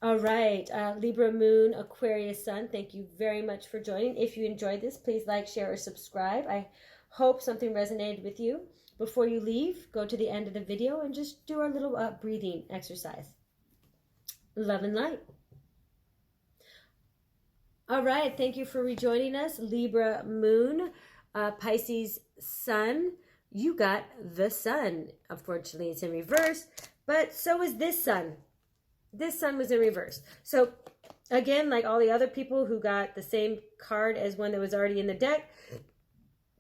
All right, Libra Moon, Aquarius Sun, thank you very much for joining. If you enjoyed this, please like, share, or subscribe. I hope something resonated with you. Before you leave, go to the end of the video and just do our little breathing exercise. Love and light. All right, thank you for rejoining us. Libra Moon, Pisces Sun. You got the sun. Unfortunately, it's in reverse, but so is this sun. This sun was in reverse. So again, like all the other people who got the same card as one that was already in the deck,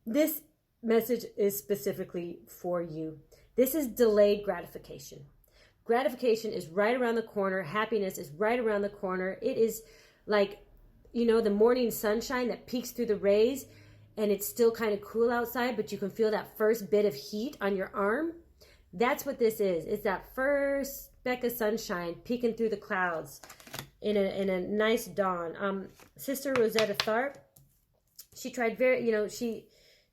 this message is specifically for you. This is delayed gratification. Gratification is right around the corner. Happiness is right around the corner. It is like, the morning sunshine that peeks through the rays and it's still kind of cool outside, but you can feel that first bit of heat on your arm. That's what this is. It's that first speck of sunshine peeking through the clouds in a nice dawn. Sister Rosetta Tharpe, she tried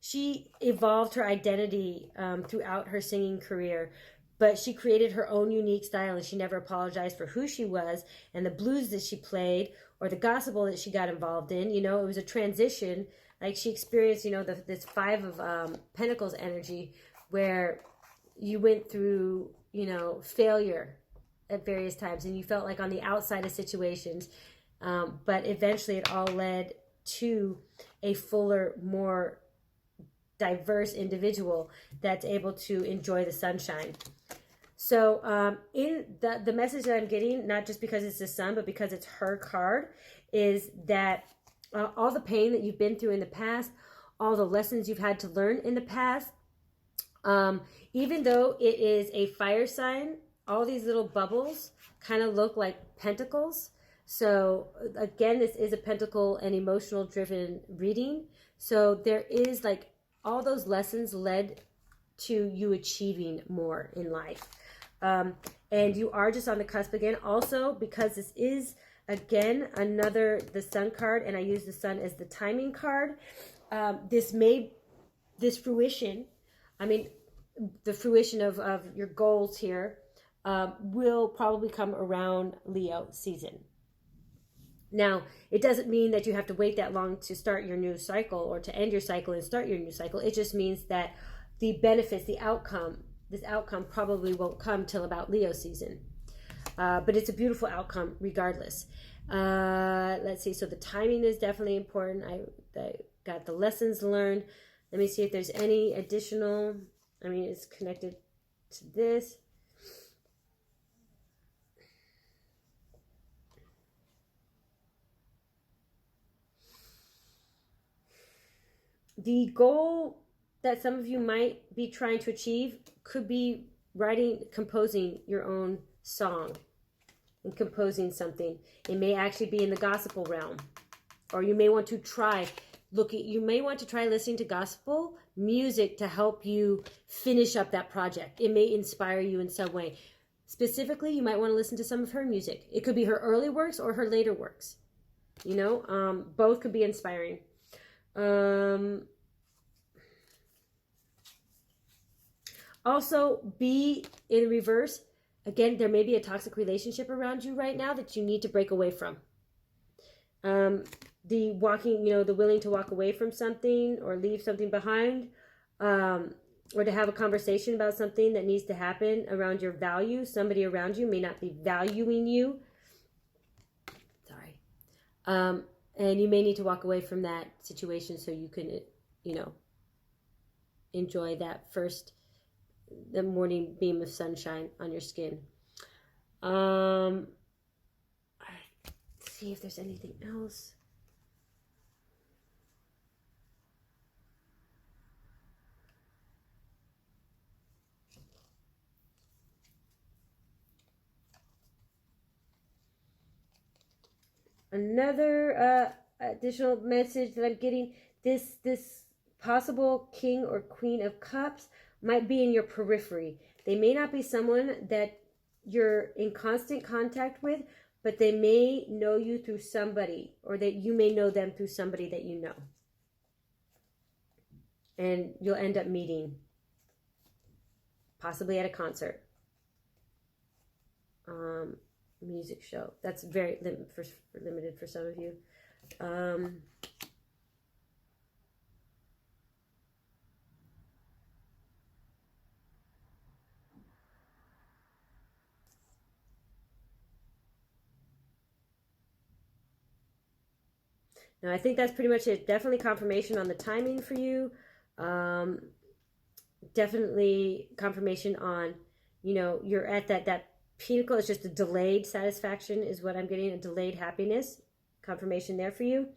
she evolved her identity throughout her singing career, but she created her own unique style and she never apologized for who she was and the blues that she played or the gospel that she got involved in. It was a transition. Like she experienced, this Five of Pentacles energy where you went through, failure at various times and you felt like on the outside of situations. But eventually it all led to a fuller, more diverse individual that's able to enjoy the sunshine. So in the message that I'm getting, not just because it's the sun, but because it's her card, is that all the pain that you've been through in the past, all the lessons you've had to learn in the past, even though it is a fire sign, all these little bubbles kind of look like pentacles. So again, this is a pentacle and emotional driven reading. So there is like all those lessons led to you achieving more in life. And you are just on the cusp again. Also, because this is, again, the sun card, and I use the sun as the timing card, this fruition, the fruition of your goals here will probably come around Leo season. Now, it doesn't mean that you have to wait that long to start your new cycle or to end your cycle and start your new cycle. It just means that the benefits, this outcome probably won't come till about Leo season. But it's a beautiful outcome regardless. Let's see. So the timing is definitely important. I got the lessons learned. Let me see if there's any additional. It's connected to this. The goal that some of you might be trying to achieve could be composing your own song and composing something. It may actually be in the gospel realm, or you may want to try listening to gospel music to help you finish up that project. It may inspire you in some way. Specifically, you might want to listen to some of her music. It could be her early works or her later works. Both could be inspiring. Also, be in reverse. Again, there may be a toxic relationship around you right now that you need to break away from. The willing to walk away from something or leave something behind. or to have a conversation about something that needs to happen around your values. Somebody around you may not be valuing you. Sorry. And you may need to walk away from that situation so you can, you know, enjoy that the morning beam of sunshine on your skin. Let's see if there's anything else. Another additional message that I'm getting, this possible king or queen of cups might be in your periphery. They may not be someone that you're in constant contact with, but they may know you through somebody, or that you may know them through somebody that you know. And you'll end up meeting, possibly at a concert. Music show. That's very limited for some of you. Now, I think that's pretty much it. Definitely confirmation on the timing for you. Definitely confirmation on, you know, you're at that pinnacle. It's just a delayed satisfaction is what I'm getting, a delayed happiness. Confirmation there for you.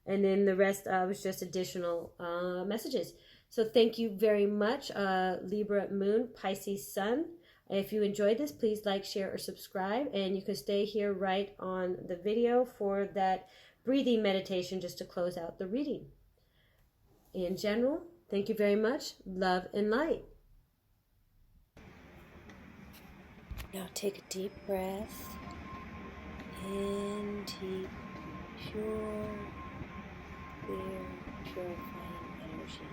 And then the rest was just additional messages. So thank you very much, Libra Moon, Pisces Sun. If you enjoyed this, please like, share, or subscribe. And you can stay here right on the video for that breathing meditation just to close out the reading. In general, thank you very much. Love and light. Now take a deep breath in, deep, pure, clear, purifying energy.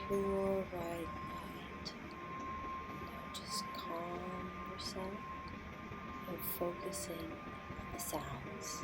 Pure white light. Now just calm yourself and focusing on the sounds.